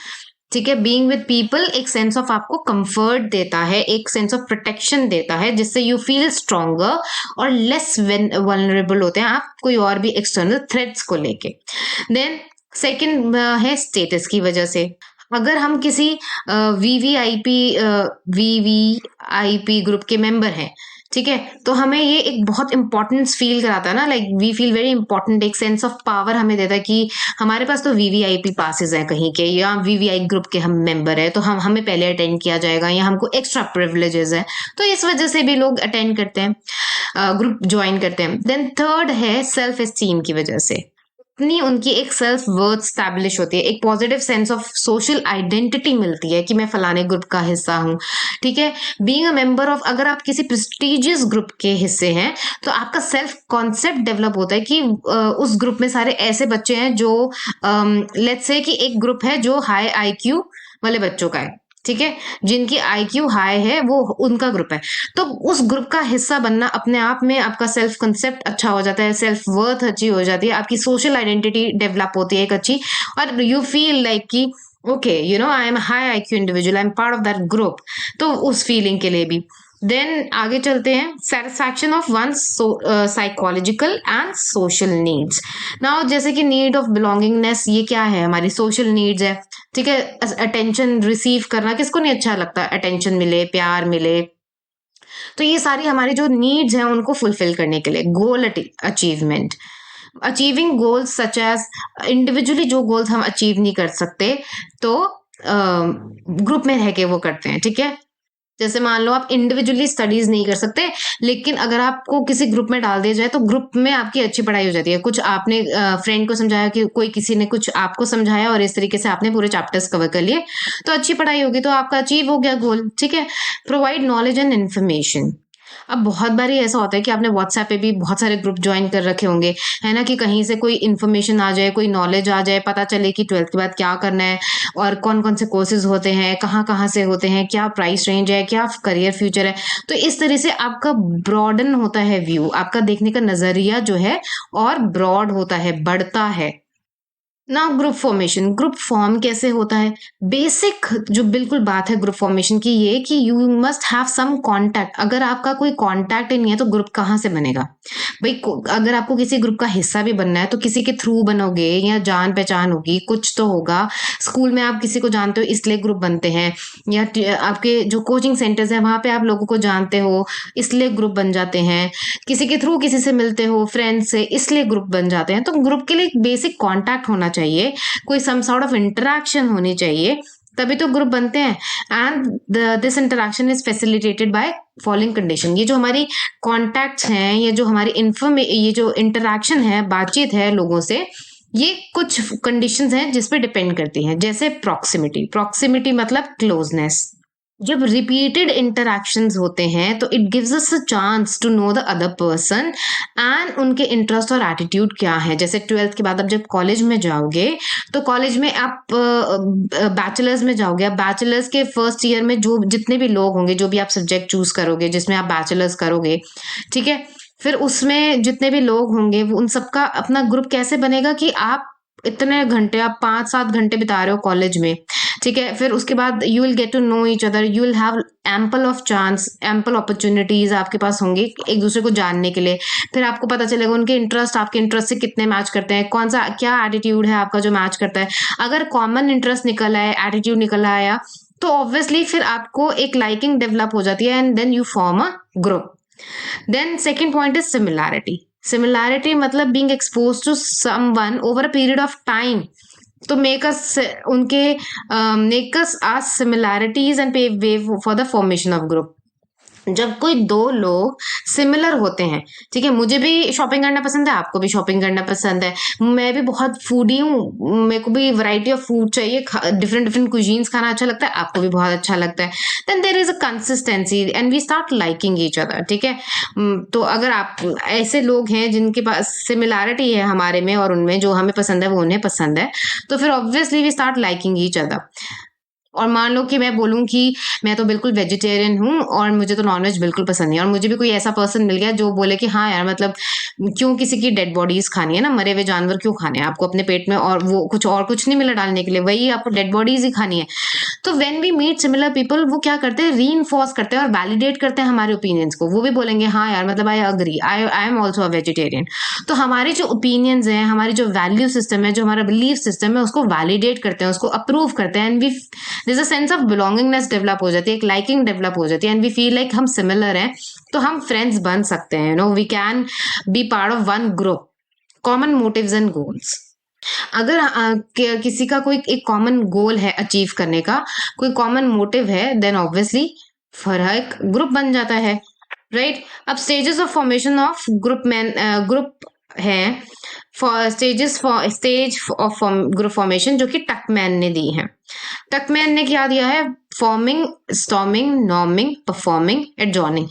ठीक है। बीइंग विद पीपल एक सेंस ऑफ आपको कंफर्ट देता है, एक सेंस ऑफ प्रोटेक्शन देता है, जिससे यू फील स्ट्रोंगर और लेस वल्नरेबल होते हैं आप कोई और भी एक्सटर्नल थ्रेट्स को लेके। देन सेकंड है स्टेटस की वजह से। अगर हम किसी वीवीआईपी ग्रुप के मेंबर हैं, ठीक है, तो हमें ये एक बहुत इंपॉर्टेंस फील कराता है ना, like we feel very important, एक सेंस ऑफ पावर हमें देता है कि हमारे पास तो वीवीआईपी पासेस हैं कहीं के, या वीवीआई ग्रुप के हम मेंबर है, तो हमें पहले अटेंड किया जाएगा, या हमको एक्स्ट्रा प्रिविलेजेस है, तो इस वजह से भी लोग अटेंड करते हैं, ग्रुप ज्वाइन करते हैं। देन थर्ड है सेल्फ एस्टीम की वजह से। अपनी उनकी एक सेल्फ वर्थ स्टैब्लिश होती है, एक positive sense of social identity मिलती है कि मैं फलाने ग्रुप का हिस्सा हूँ, ठीक है। बीइंग अ मेंबर ऑफ, अगर आप किसी प्रेस्टिजियस ग्रुप के हिस्से हैं तो आपका सेल्फ कॉन्सेप्ट डेवलप होता है कि उस ग्रुप में सारे ऐसे बच्चे हैं जो लेट्स से कि एक ग्रुप है जो हाई आईक्यू वाले बच्चों का है, ठीक है, जिनकी आईक्यू हाई है, वो उनका ग्रुप है, तो उस ग्रुप का हिस्सा बनना अपने आप में आपका सेल्फ कंसेप्ट अच्छा हो जाता है, सेल्फ वर्थ अच्छी हो जाती है, आपकी सोशल आइडेंटिटी डेवलप होती है एक अच्छी, और यू फील लाइक कि okay you know I am high IQ individual, I am part of that group, तो उस फीलिंग के लिए भी। देन आगे चलते हैं, satisfaction of one psychological and social needs. Now जैसे कि नीड ऑफ बिलोंगिंगनेस, ये क्या है, हमारी सोशल नीड्स है, ठीक है। अटेंशन रिसीव करना, किसको नहीं अच्छा लगता, अटेंशन मिले, प्यार मिले, तो ये सारी हमारी जो नीड्स हैं उनको फुलफिल करने के लिए। Goal achievement, achieving goals such as, individually जो गोल्स हम अचीव नहीं कर सकते तो ग्रुप में रह के वो करते हैं, ठीक है। जैसे मान लो आप इंडिविजुअली स्टडीज नहीं कर सकते, लेकिन अगर आपको किसी ग्रुप में डाल दिया जाए तो ग्रुप में आपकी अच्छी पढ़ाई हो जाती है। कुछ आपने फ्रेंड को समझाया, कि कोई किसी ने कुछ आपको समझाया, और इस तरीके से आपने पूरे चैप्टर्स कवर कर लिए, तो अच्छी पढ़ाई होगी, तो आपका अचीव हो गया गोल, ठीक है। Provide knowledge and information. अब बहुत बार ऐसा होता है कि आपने व्हाट्सएप पे भी बहुत सारे ग्रुप ज्वाइन कर रखे होंगे, है ना, कि कहीं से कोई इन्फॉर्मेशन आ जाए, कोई नॉलेज आ जाए, पता चले कि 12th के बाद क्या करना है, और कौन कौन से कोर्सेज होते हैं, कहाँ कहाँ से होते हैं, क्या प्राइस रेंज है, क्या करियर फ्यूचर है, तो इस तरह से आपका ब्रॉडन होता है व्यू, आपका देखने का नजरिया जो है और ब्रॉड होता है, बढ़ता है ना। ग्रुप फॉर्मेशन, ग्रुप फॉर्म कैसे होता है, बेसिक जो बिल्कुल बात है ग्रुप फॉर्मेशन की, ये कि you must have some contact. अगर आपका कोई कांटेक्ट ही नहीं है तो ग्रुप कहाँ से बनेगा भाई। अगर आपको किसी ग्रुप का हिस्सा भी बनना है तो किसी के थ्रू बनोगे, या जान पहचान होगी, कुछ तो होगा। स्कूल में आप किसी को जानते हो इसलिए ग्रुप बनते हैं, या आपके जो कोचिंग सेंटर्स है वहां पे आप लोगों को जानते हो इसलिए ग्रुप बन जाते हैं, किसी के थ्रू किसी से मिलते हो, फ्रेंड से, इसलिए ग्रुप बन जाते हैं। तो ग्रुप के लिए एक बेसिक कांटेक्ट होना चाहिए, कोई सम सॉर्ट ऑफ इंटरेक्शन होनी चाहिए, तभी तो ग्रुप बनते हैं। And this interaction is facilitated by following condition. ये जो हमारी कॉन्टैक्ट्स हैं, ये जो हमारी ये जो इंटरेक्शन है, बातचीत है लोगों से, ये कुछ कंडीशंस हैं जिस पे डिपेंड करती हैं। जैसे प्रॉक्सिमिटी, प्रॉक्सिमिटी मतलब क्लोजनेस। जब रिपीटेड इंटरैक्शंस होते हैं तो it gives us a chance to know the other person and उनके इंटरेस्ट और एटीट्यूड क्या है। जैसे 12th के बाद अब जब कॉलेज में जाओगे तो कॉलेज में आप बैचलर्स में जाओगे, आप बैचलर्स के फर्स्ट ईयर में जो जितने भी लोग होंगे, जो भी आप सब्जेक्ट चूज करोगे जिसमें आप बैचलर्स करोगे, ठीक है, फिर उसमें जितने भी लोग होंगे उन सबका अपना ग्रुप कैसे बनेगा कि आप इतने घंटे, आप 5-7 घंटे बिता रहे हो कॉलेज में, ठीक है, फिर उसके बाद you will get to know each other, you will have ample of chance, ample opportunities आपके पास होंगी एक दूसरे को जानने के लिए। फिर आपको पता चलेगा उनके इंटरेस्ट आपके इंटरेस्ट से कितने मैच करते हैं, कौन सा क्या एटीट्यूड है आपका जो मैच करता है। अगर कॉमन इंटरेस्ट निकल आए, एटीट्यूड निकल आया, तो ऑब्वियसली फिर आपको एक लाइकिंग डेवलप हो जाती है and then you form a group. Then second point is similarity. Similarity मतलब being expose to someone over a period of time to make us as similarities and pave way for the formation of group. जब कोई दो लोग सिमिलर होते हैं, ठीक है, मुझे भी शॉपिंग करना पसंद है, आपको भी शॉपिंग करना पसंद है, मैं भी बहुत फूडी हूँ, मेरे को भी वैरायटी ऑफ फूड चाहिए, डिफरेंट डिफरेंट कुजीन्स खाना अच्छा लगता है, आपको भी बहुत अच्छा लगता है, then there is a consistency and we start liking each other, ठीक है। तो अगर आप ऐसे लोग हैं जिनके पास सिमिलैरिटी है हमारे में और उनमें, जो हमें पसंद है वो उन्हें पसंद है, तो फिर obviously we start liking each other. और मान लो कि मैं बोलूँ कि मैं तो बिल्कुल वेजिटेरियन हूँ और मुझे तो नॉनवेज बिल्कुल पसंद नहीं है, और मुझे भी कोई ऐसा पर्सन मिल गया जो बोले कि हाँ यार, मतलब क्यों किसी की डेड बॉडीज खानी है ना, मरे हुए जानवर क्यों खाने हैं आपको अपने पेट में, और वो कुछ नहीं मिला डालने के लिए, वही आपको डेड बॉडीज ही खानी है। तो when we meet similar people, वो क्या करते हैं, रीइंफोर्स करते हैं और वैलिडेट करते हैं हमारे ओपिनियंस को। वो भी बोलेंगे हाँ यार, मतलब I agree, I am also a vegetarian. तो हमारे जो ओपिनियंस हैं, हमारी जो वैल्यू सिस्टम है, जो हमारा बिलीफ सिस्टम है, उसको वैलिडेट करते हैं, उसको अप्रूव करते हैं, and we this a sense of belongingness develop हो जाती है, एक लाइकिंग डेवलप हो जाती है, एंड वी फील लाइक हम सिमिलर हैं, तो हम फ्रेंड्स बन सकते हैं, you know, we can be part of one group, common motives and goals. अगर किसी का कोई एक कॉमन गोल है अचीव करने का, कोई कॉमन मोटिव है, देन ऑब्वियसली फिर एक ग्रुप बन जाता है, राइट। अब stages of formation of group है, स्टेज ऑफ ग्रुप फॉर्मेशन जो कि टकमैन ने दी है। टकमैन ने क्या दिया है, फॉर्मिंग, स्टॉर्मिंग, नॉर्मिंग, परफॉर्मिंग, एडजॉर्निंग।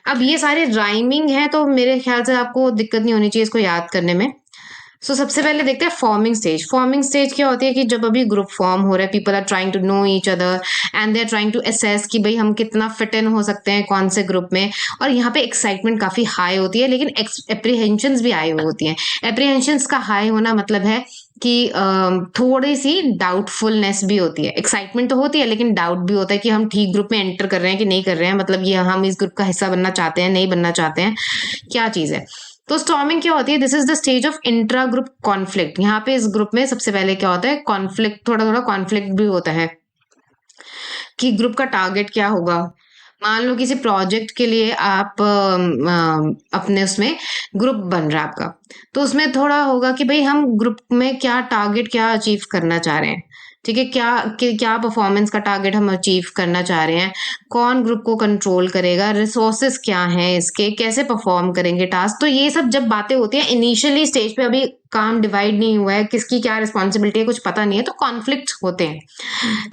अब ये सारे राइमिंग है, तो मेरे ख्याल से आपको दिक्कत नहीं होनी चाहिए इसको याद करने में। सबसे पहले देखते हैं फॉर्मिंग स्टेज। फॉर्मिंग स्टेज क्या होती है कि जब अभी ग्रुप फॉर्म हो रहा है, people are trying to know each other and they are trying to assess कि भाई हम कितना फिट इन हो सकते हैं कौन से ग्रुप में, और यहाँ पे एक्साइटमेंट काफी हाई होती है, लेकिन एप्रीहेंशंस भी हाई होती हैं। एप्रीहेंशंस का हाई होना मतलब है कि थोड़ी सी डाउटफुलनेस भी होती है। एक्साइटमेंट तो होती है, लेकिन डाउट भी होता है कि हम ठीक ग्रुप में एंटर कर रहे हैं कि नहीं कर रहे हैं, मतलब ये हम इस ग्रुप का हिस्सा बनना चाहते हैं, नहीं बनना चाहते हैं, क्या चीज है। तो स्टॉर्मिंग क्या होती है, this is the stage of intra group conflict. यहाँ पे इस ग्रुप में सबसे पहले क्या होता है, कॉन्फ्लिक्ट, थोड़ा थोड़ा कॉन्फ्लिक्ट भी होता है कि ग्रुप का टारगेट क्या होगा। मान लो किसी प्रोजेक्ट के लिए आप अपने उसमें ग्रुप बन रहा है आपका, तो उसमें थोड़ा होगा कि भाई हम ग्रुप में क्या टारगेट, क्या अचीव करना चाह रहे हैं, ठीक है, क्या परफॉर्मेंस का टारगेट हम अचीव करना चाह रहे हैं, कौन ग्रुप को कंट्रोल करेगा, रिसोर्सेस क्या हैं इसके, कैसे परफॉर्म करेंगे टास्क। तो ये सब जब बातें होती हैं इनिशियली स्टेज पे, अभी काम डिवाइड नहीं हुआ है, किसकी क्या रिस्पॉन्सिबिलिटी है, कुछ पता नहीं है, तो कॉन्फ्लिक्ट होते हैं,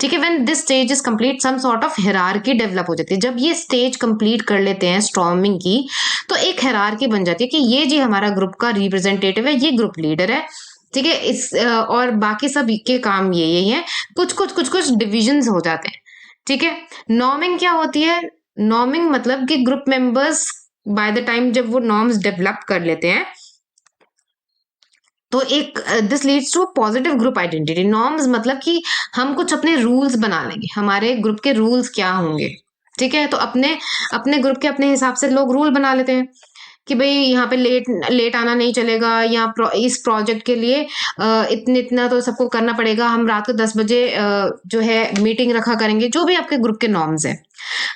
ठीक है। When this stage is complete, some sort of hierarchy develop हो जाती है। जब ये स्टेज कंप्लीट कर लेते हैं स्टॉर्मिंग की, तो एक हिरार्की बन जाती है कि ये जी हमारा ग्रुप का रिप्रेजेंटेटिव है, ये ग्रुप लीडर है, ठीक है, इस और बाकी सब के काम ये यही है। कुछ डिविजन्स हो जाते हैं, ठीक है। नॉर्मिंग क्या होती है, नॉर्मिंग मतलब कि group members by the time जब वो नॉर्म्स डेवलप कर लेते हैं, तो एक this leads to positive group identity. Norms मतलब कि हम कुछ अपने रूल्स बना लेंगे, हमारे ग्रुप के रूल्स क्या होंगे, ठीक है। तो अपने अपने ग्रुप के अपने हिसाब से लोग रूल बना लेते हैं कि भाई यहाँ पे लेट लेट आना नहीं चलेगा, या इस प्रोजेक्ट के लिए इतना तो सबको करना पड़ेगा, हम रात को 10 बजे जो है मीटिंग रखा करेंगे, जो भी आपके ग्रुप के नॉर्म्स है।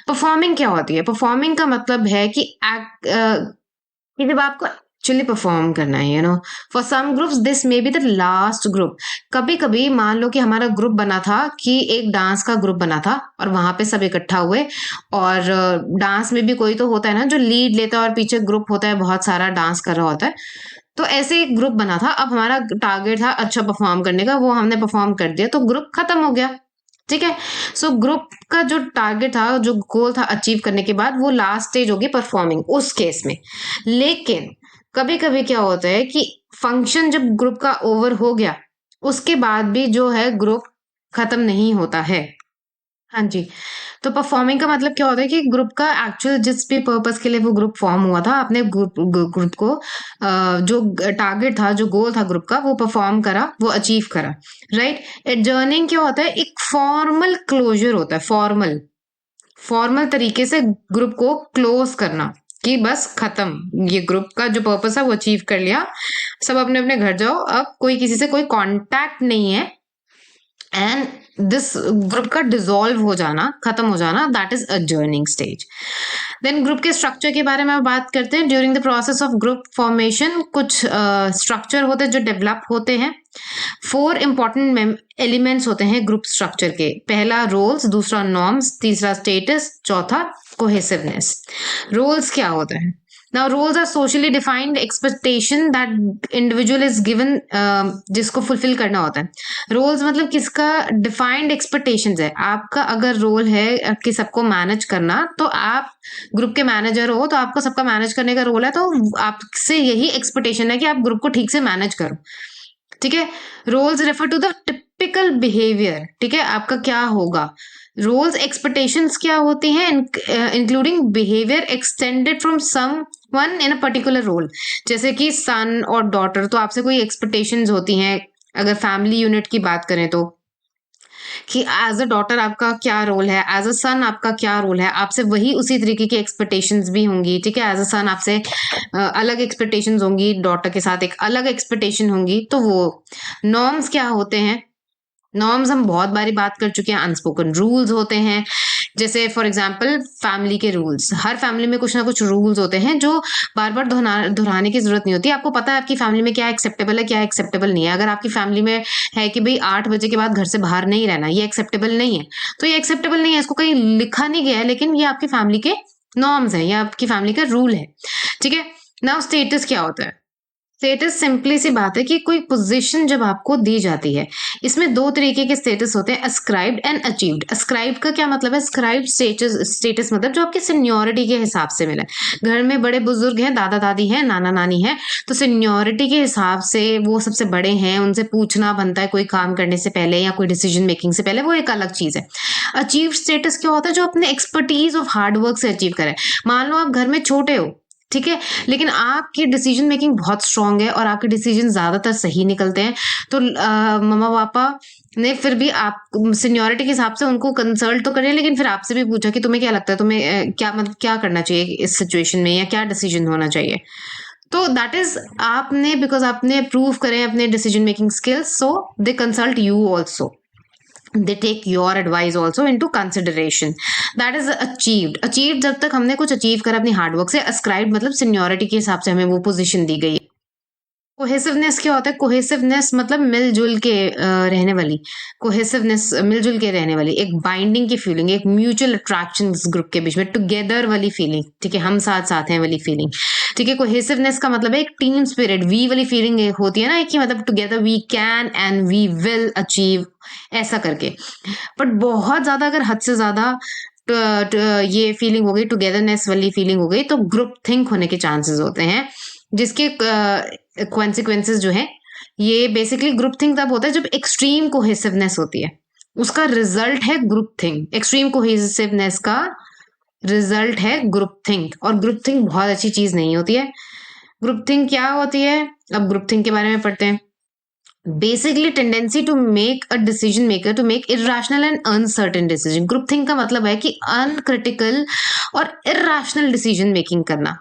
परफॉर्मिंग क्या होती है, परफॉर्मिंग का मतलब है कि जब आपको एक्चुअली परफॉर्म करना है, you know, for some groups this may be the last group. कभी कभी मान लो कि हमारा ग्रुप बना था, कि एक डांस का ग्रुप बना था और वहां पे सब इकट्ठा हुए, और डांस में भी कोई तो होता है ना जो लीड लेता है और पीछे ग्रुप होता है बहुत सारा डांस कर रहा होता है। तो ऐसे एक ग्रुप बना था, अब हमारा टारगेट था अच्छा परफॉर्म करने का, वो हमने परफॉर्म कर दिया, तो ग्रुप खत्म हो गया, ठीक है। ग्रुप का जो टारगेट था, जो गोल था अचीव करने के बाद, वो लास्ट स्टेज होगी परफॉर्मिंग उस केस में। लेकिन कभी कभी क्या होता है कि फंक्शन जब ग्रुप का ओवर हो गया, उसके बाद भी जो है ग्रुप खत्म नहीं होता है। हाँ जी। तो परफॉर्मिंग का मतलब क्या होता है कि ग्रुप का एक्चुअल जिस भी पर्पस के लिए वो ग्रुप फॉर्म हुआ था, अपने ग्रुप को जो टारगेट था, जो गोल था ग्रुप का, वो परफॉर्म करा, वो अचीव करा, राइट। एडजर्निंग क्या होता है, एक फॉर्मल क्लोजर होता है, फॉर्मल फॉर्मल तरीके से ग्रुप को क्लोज करना, कि बस खत्म, ये ग्रुप का जो पर्पस है वो अचीव कर लिया, सब अपने अपने घर जाओ, अब कोई किसी से कोई कांटेक्ट नहीं है, एंड दिस ग्रुप का डिसॉल्व हो जाना, खत्म हो जाना, that is adjourning stage. Then group के स्ट्रक्चर के बारे में बात करते हैं। During the process of group formation कुछ स्ट्रक्चर होते हैं जो डेवलप होते हैं। 4 इंपॉर्टेंट एलिमेंट्स होते हैं ग्रुप स्ट्रक्चर के। पहला रोल्स, दूसरा नॉर्म्स, तीसरा स्टेटस, चौथा कोहेसिवनेस। रोल्स क्या होता है, now roles are socially defined expectation that individual is given, जिसको फुलफिल करना होता है। रोल्स मतलब किसका डिफाइंड एक्सपेक्टेशंस है, आपका अगर रोल है कि सबको मैनेज करना, तो आप ग्रुप के मैनेजर हो, तो आपको सबका मैनेज करने का रोल है, तो आपसे यही एक्सपेक्टेशन है कि आप ग्रुप को ठीक से मैनेज करो, ठीक है। Roles refer to the typical typical behaviour, ठीक है, आपका क्या होगा, रोल्स एक्सपेक्टेशंस क्या होती हैं, including behaviour extended from some one in a particular role, जैसे कि सन और डॉटर, तो आपसे कोई एक्सपेक्टेशंस होती हैं, अगर फैमिली यूनिट की बात करें तो, कि एज अ डॉटर आपका क्या रोल है, एज अ सन आपका क्या रोल है, आपसे वही उसी तरीके की एक्सपेक्टेशंस भी होंगी, ठीक है, एज अ सन आपसे अलग एक्सपेक्टेशंस होंगी, डॉटर के साथ एक अलग एक्सपेक्टेशन होंगी। तो वो नॉर्म्स क्या होते हैं, नॉर्म्स हम बहुत बारी बात कर चुके हैं, अनस्पोकन रूल्स होते हैं, जैसे फॉर एग्जांपल फैमिली के रूल्स, हर फैमिली में कुछ ना कुछ रूल्स होते हैं जो बार बार दोहराने की जरूरत नहीं होती, आपको पता है आपकी फैमिली में क्या एक्सेप्टेबल है क्या एक्सेप्टेबल नहीं है। अगर आपकी फैमिली में है कि भाई 8 बजे के बाद घर से बाहर नहीं रहना, ये एक्सेप्टेबल नहीं है, तो ये एक्सेप्टेबल नहीं है, इसको कहीं लिखा नहीं गया है, लेकिन ये आपकी फैमिली के नॉर्म्स है, ये आपकी फैमिली का रूल है, ठीक है। नाउ स्टेटस क्या होता है, स्टेटस सिंपली सी बात है कि कोई पोजीशन जब आपको दी जाती है, इसमें दो तरीके के स्टेटस होते हैं, अस्क्राइब्ड एंड अचीव्ड। अस्क्राइब्ड का क्या मतलब है, अस्क्राइब्ड स्टेटस मतलब जो आपकी सीनियोरिटी के हिसाब से मिला है, घर में बड़े बुजुर्ग हैं, दादा दादी हैं, नाना नानी हैं, तो सीनियोरिटी के हिसाब से वो सबसे बड़े हैं, उनसे पूछना बनता है कोई काम करने से पहले या कोई डिसीजन मेकिंग से पहले, वो एक अलग चीज है। अचीव स्टेटस क्या होता है, जो अपने एक्सपर्टीज ऑफ हार्ड वर्क से अचीव करे। मान लो आप घर में छोटे हो, ठीक है, लेकिन आपकी डिसीजन मेकिंग बहुत स्ट्रांग है और आपके डिसीजन ज्यादातर सही निकलते हैं, तो मम्मा पापा ने फिर भी आप सीनियोरिटी के हिसाब से उनको कंसल्ट तो करें, लेकिन फिर आपसे भी पूछा कि तुम्हें क्या लगता है, तुम्हें क्या मतलब क्या करना चाहिए इस सिचुएशन में, या क्या डिसीजन होना चाहिए। तो दैट इज आपने, बिकॉज आपने प्रूव करें अपने decision making skills, so they consult you also, they take your advice also into consideration, that is achieved जब तक हमने कुछ अचीव करा अपनी हार्डवर्क से। ascribed मतलब सीनियोरिटी के हिसाब से हमें वो पोजीशन दी गई। कोहेसिवनेस क्या होता है, कोहेसिवनेस मतलब मिलजुल के रहने वाली, कोहेसिवनेस मिलजुल के रहने वाली, एक बाइंडिंग की फीलिंग, एक म्यूचुअल अट्रैक्शन ग्रुप के बीच में, टुगेदर वाली फीलिंग, ठीक है, हम साथ साथ हैं वाली फीलिंग, ठीक है। कोहेसिवनेस का मतलब है एक टीम स्पिरिट, वी वाली फीलिंग होती है ना, कि मतलब together we can and we will achieve, ऐसा करके। बट बहुत ज्यादा अगर हद से ज्यादा ये फीलिंग हो गई, टुगेदरनेस वाली फीलिंग हो गई, तो ग्रुप थिंक होने के चांसेस होते हैं, जिसके कॉन्सिक्वेंसेस जो है, ये बेसिकली ग्रुप थिंक तब होता है जब एक्सट्रीम कोहेसिवनेस होती है, उसका रिजल्ट है ग्रुप थिंक। एक्सट्रीम कोहेसिवनेस का रिजल्ट है ग्रुप थिंक, और ग्रुप थिंक बहुत अच्छी चीज नहीं होती है। ग्रुप थिंक क्या होती है, अब ग्रुप थिंक के बारे में पढ़ते हैं। Basically tendency to make a decision maker to make irrational and uncertain decision. Group think का मतलब है कि अनक्रिटिकल और इरेशनल डिसीजन मेकिंग करना।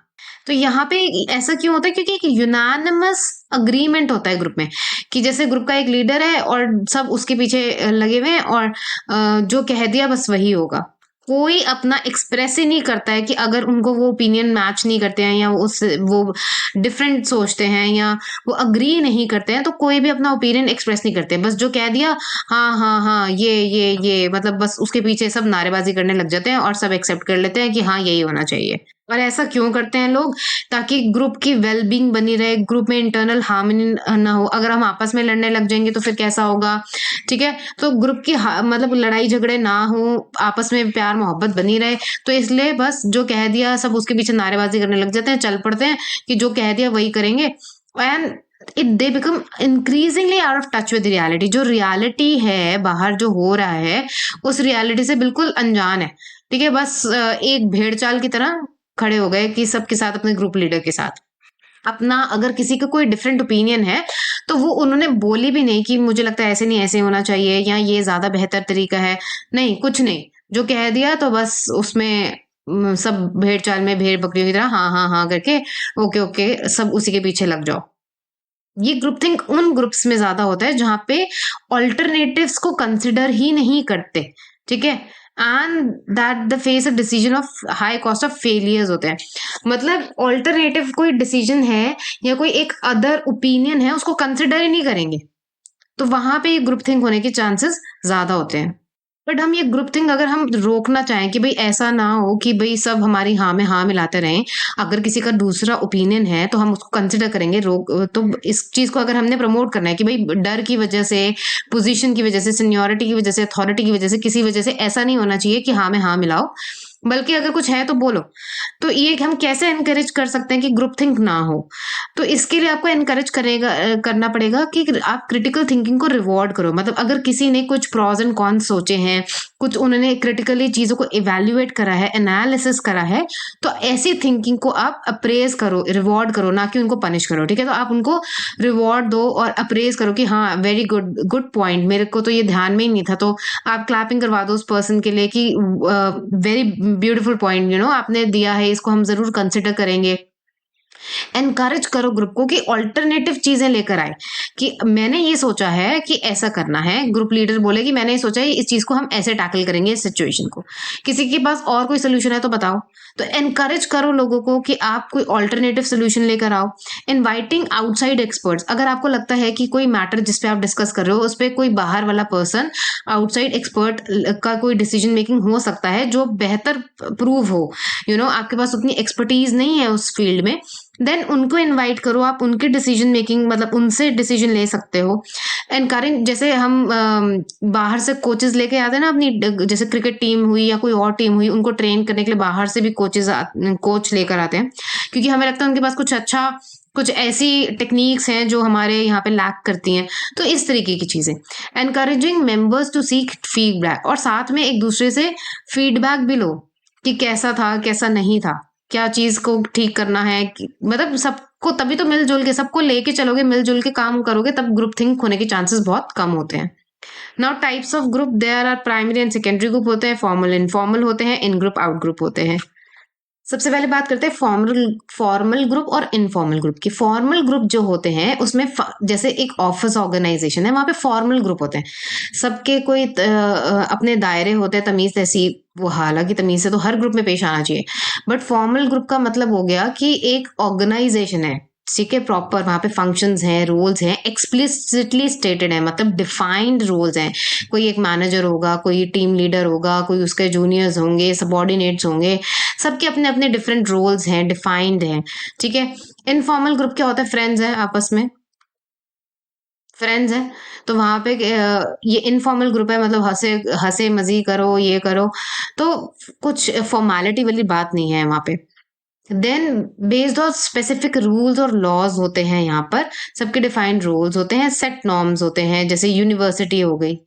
तो यहाँ पे ऐसा क्यों होता है, क्योंकि एक यूनानिमस अग्रीमेंट होता है ग्रुप में, कि जैसे ग्रुप का एक लीडर है और सब उसके पीछे लगे हुए हैं, और जो कह दिया बस वही होगा। कोई अपना एक्सप्रेस ही नहीं करता है कि अगर उनको वो ओपिनियन मैच नहीं करते हैं, या वो डिफरेंट सोचते हैं, या वो अग्री नहीं करते हैं, तो कोई भी अपना ओपिनियन एक्सप्रेस नहीं करते, बस जो कह दिया हाँ हाँ हाँ ये मतलब बस उसके पीछे सब नारेबाजी करने लग जाते हैं और सब एक्सेप्ट कर लेते हैं कि हाँ यही होना चाहिए। और ऐसा क्यों करते हैं लोग, ताकि ग्रुप की वेलबींग बनी रहे, ग्रुप में इंटरनल हार्मनी ना हो। अगर हम आपस में लड़ने लग जाएंगे तो फिर कैसा होगा, ठीक है, तो ग्रुप की मतलब लड़ाई झगड़े ना हो, आपस में प्यार मोहब्बत बनी रहे, तो इसलिए बस जो कह दिया सब उसके पीछे नारेबाजी करने लग जाते हैं, चल पड़ते हैं कि जो कह दिया वही करेंगे, and they become increasingly out of touch with reality. जो रियलिटी है बाहर जो हो रहा है, उस रियलिटी से बिल्कुल अनजान है, ठीक है, बस एक भेड़ चाल की तरह खड़े हो गए कि सबके साथ, अपने ग्रुप लीडर के साथ अपना, अगर किसी का कोई डिफरेंट ओपिनियन है तो वो उन्होंने बोली भी नहीं कि मुझे लगता है ऐसे नहीं ऐसे होना चाहिए, या ये ज्यादा बेहतर तरीका है, नहीं, कुछ नहीं, जो कह दिया तो बस उसमें सब भेड़ चाल में भेड़ बकरियों की तरह हाँ हाँ हाँ करके ओके ओके सब उसी के पीछे लग जाओ। ये ग्रुप थिंक उन ग्रुप्स में ज्यादा होता है जहां पे ऑल्टरनेटिव्स को कंसिडर ही नहीं करते, ठीक है, and that the face a decision of high cost of failures होते हैं। मतलब ऑल्टरनेटिव कोई डिसीजन है या कोई एक अदर ओपिनियन है, उसको कंसिडर ही नहीं करेंगे, तो वहां पे ग्रुप थिंक होने के चांसेस ज्यादा होते हैं। बट हम ये ग्रुप थिंक अगर हम रोकना चाहें कि भाई ऐसा ना हो कि भाई सब हमारी हाँ में हाँ मिलाते रहें, अगर किसी का दूसरा ओपिनियन है तो हम उसको कंसिडर करेंगे, तो इस चीज को अगर हमने प्रमोट करना है कि भाई डर की वजह से, पोजीशन की वजह से, सीनियोरिटी की वजह से, अथॉरिटी की वजह से, किसी वजह से ऐसा नहीं होना चाहिए कि हाँ में हाँ मिलाओ, बल्कि अगर कुछ है तो बोलो। तो ये हम कैसे एनकरेज कर सकते हैं कि ग्रुप थिंक ना हो? तो इसके लिए आपको एनकरेज करना पड़ेगा कि आप क्रिटिकल थिंकिंग को रिवॉर्ड करो। मतलब अगर किसी ने कुछ प्रॉस एंड कॉन्स सोचे हैं, कुछ उन्होंने क्रिटिकली चीज़ों को इवैल्यूएट करा है, एनालिसिस करा है, तो ऐसी थिंकिंग को आप अप्रेज़ करो, रिवॉर्ड करो, ना कि उनको पनिश करो, ठीक है? तो आप उनको रिवॉर्ड दो और अप्रेज़ करो कि हाँ, वेरी गुड, गुड पॉइंट, मेरे को तो ये ध्यान में ही नहीं था। तो आप क्लैपिंग करवा दो उस पर्सन के लिए कि वेरी ब्यूटीफुल पॉइंट, आपने दिया है, इसको हम ज़रूर कंसिडर करेंगे। एनकरेज करो ग्रुप को कि ऑल्टरनेटिव चीजें लेकर आए, कि मैंने ये सोचा है कि ऐसा करना है। ग्रुप लीडर बोले कि मैंने ये सोचा है इस चीज को हम ऐसे टैकल करेंगे, इस सिचुएशन को। किसी के पास और कोई सोल्यूशन है तो बताओ। तो एनकरेज करो लोगों को कि आप कोई ऑल्टरनेटिव सोल्यूशन लेकर आओ। इनवाइटिंग आउटसाइड एक्सपर्ट्स, अगर आपको लगता है कि कोई मैटर जिसपे आप डिस्कस कर रहे हो उस पर कोई बाहर वाला पर्सन, आउटसाइड एक्सपर्ट का कोई डिसीजन मेकिंग हो सकता है जो बेहतर प्रूव हो, आपके पास उतनी एक्सपर्टीज नहीं है उस फील्ड में, देन उनको इनवाइट करो। आप उनके डिसीजन मेकिंग, मतलब उनसे डिसीजन ले सकते हो। एनकरेज, जैसे हम बाहर से कोचेस लेके आते हैं ना अपनी, जैसे क्रिकेट टीम हुई या कोई और टीम हुई, उनको ट्रेन करने के लिए बाहर से भी कोच लेकर आते हैं, क्योंकि हमें लगता है उनके पास कुछ ऐसी टेक्निक्स हैं जो हमारे यहाँ पे लैक करती हैं। तो इस तरीके की चीजें। Encouraging members to seek feedback, और साथ में एक दूसरे से फीडबैक भी लो कि कैसा था, कैसा नहीं था, क्या चीज को ठीक करना है। मतलब सबको, तभी तो मिलजुल के सबको लेके चलोगे, मिलजुल के काम करोगे, तब ग्रुप थिंक होने के चांसेस बहुत कम होते हैं। Now types of group, there are primary and secondary group होते हैं, फॉर्मल इनफॉर्मल होते हैं, इन ग्रुप आउट ग्रुप होते हैं। सबसे पहले बात करते हैं फॉर्मल ग्रुप और इनफॉर्मल ग्रुप की। फॉर्मल ग्रुप जो होते हैं उसमें जैसे एक ऑफिस ऑर्गेनाइजेशन है, वहां पे फॉर्मल ग्रुप होते हैं, सबके कोई अपने दायरे होते हैं, तमीज तहसीब, वो हालांकि तमीज से तो हर ग्रुप में पेश आना चाहिए, बट फॉर्मल ग्रुप का मतलब हो गया कि एक ऑर्गेनाइजेशन है, ठीक है, प्रॉपर वहां पे फंक्शंस हैं, रोल्स हैं, एक्सप्लिसिटली स्टेटेड है, मतलब डिफाइंड रोल्स हैं। कोई एक मैनेजर होगा, कोई टीम लीडर होगा, कोई उसके जूनियर्स होंगे, सबॉर्डिनेट्स होंगे, सबके अपने अपने डिफरेंट रोल्स हैं, डिफाइंड हैं, ठीक है। इनफॉर्मल ग्रुप क्या होता है? फ्रेंड्स है, आपस में फ्रेंड्स है, तो वहां पे ये इनफॉर्मल ग्रुप है, मतलब हंसे हंसे मजी करो, ये करो, तो कुछ फॉर्मेलिटी वाली बात नहीं है वहां पे। Then based on specific rules और लॉज होते हैं, यहाँ पर सबके डिफाइंड रूल्स होते हैं, सेट नॉर्म्स होते हैं, जैसे यूनिवर्सिटी हो गई,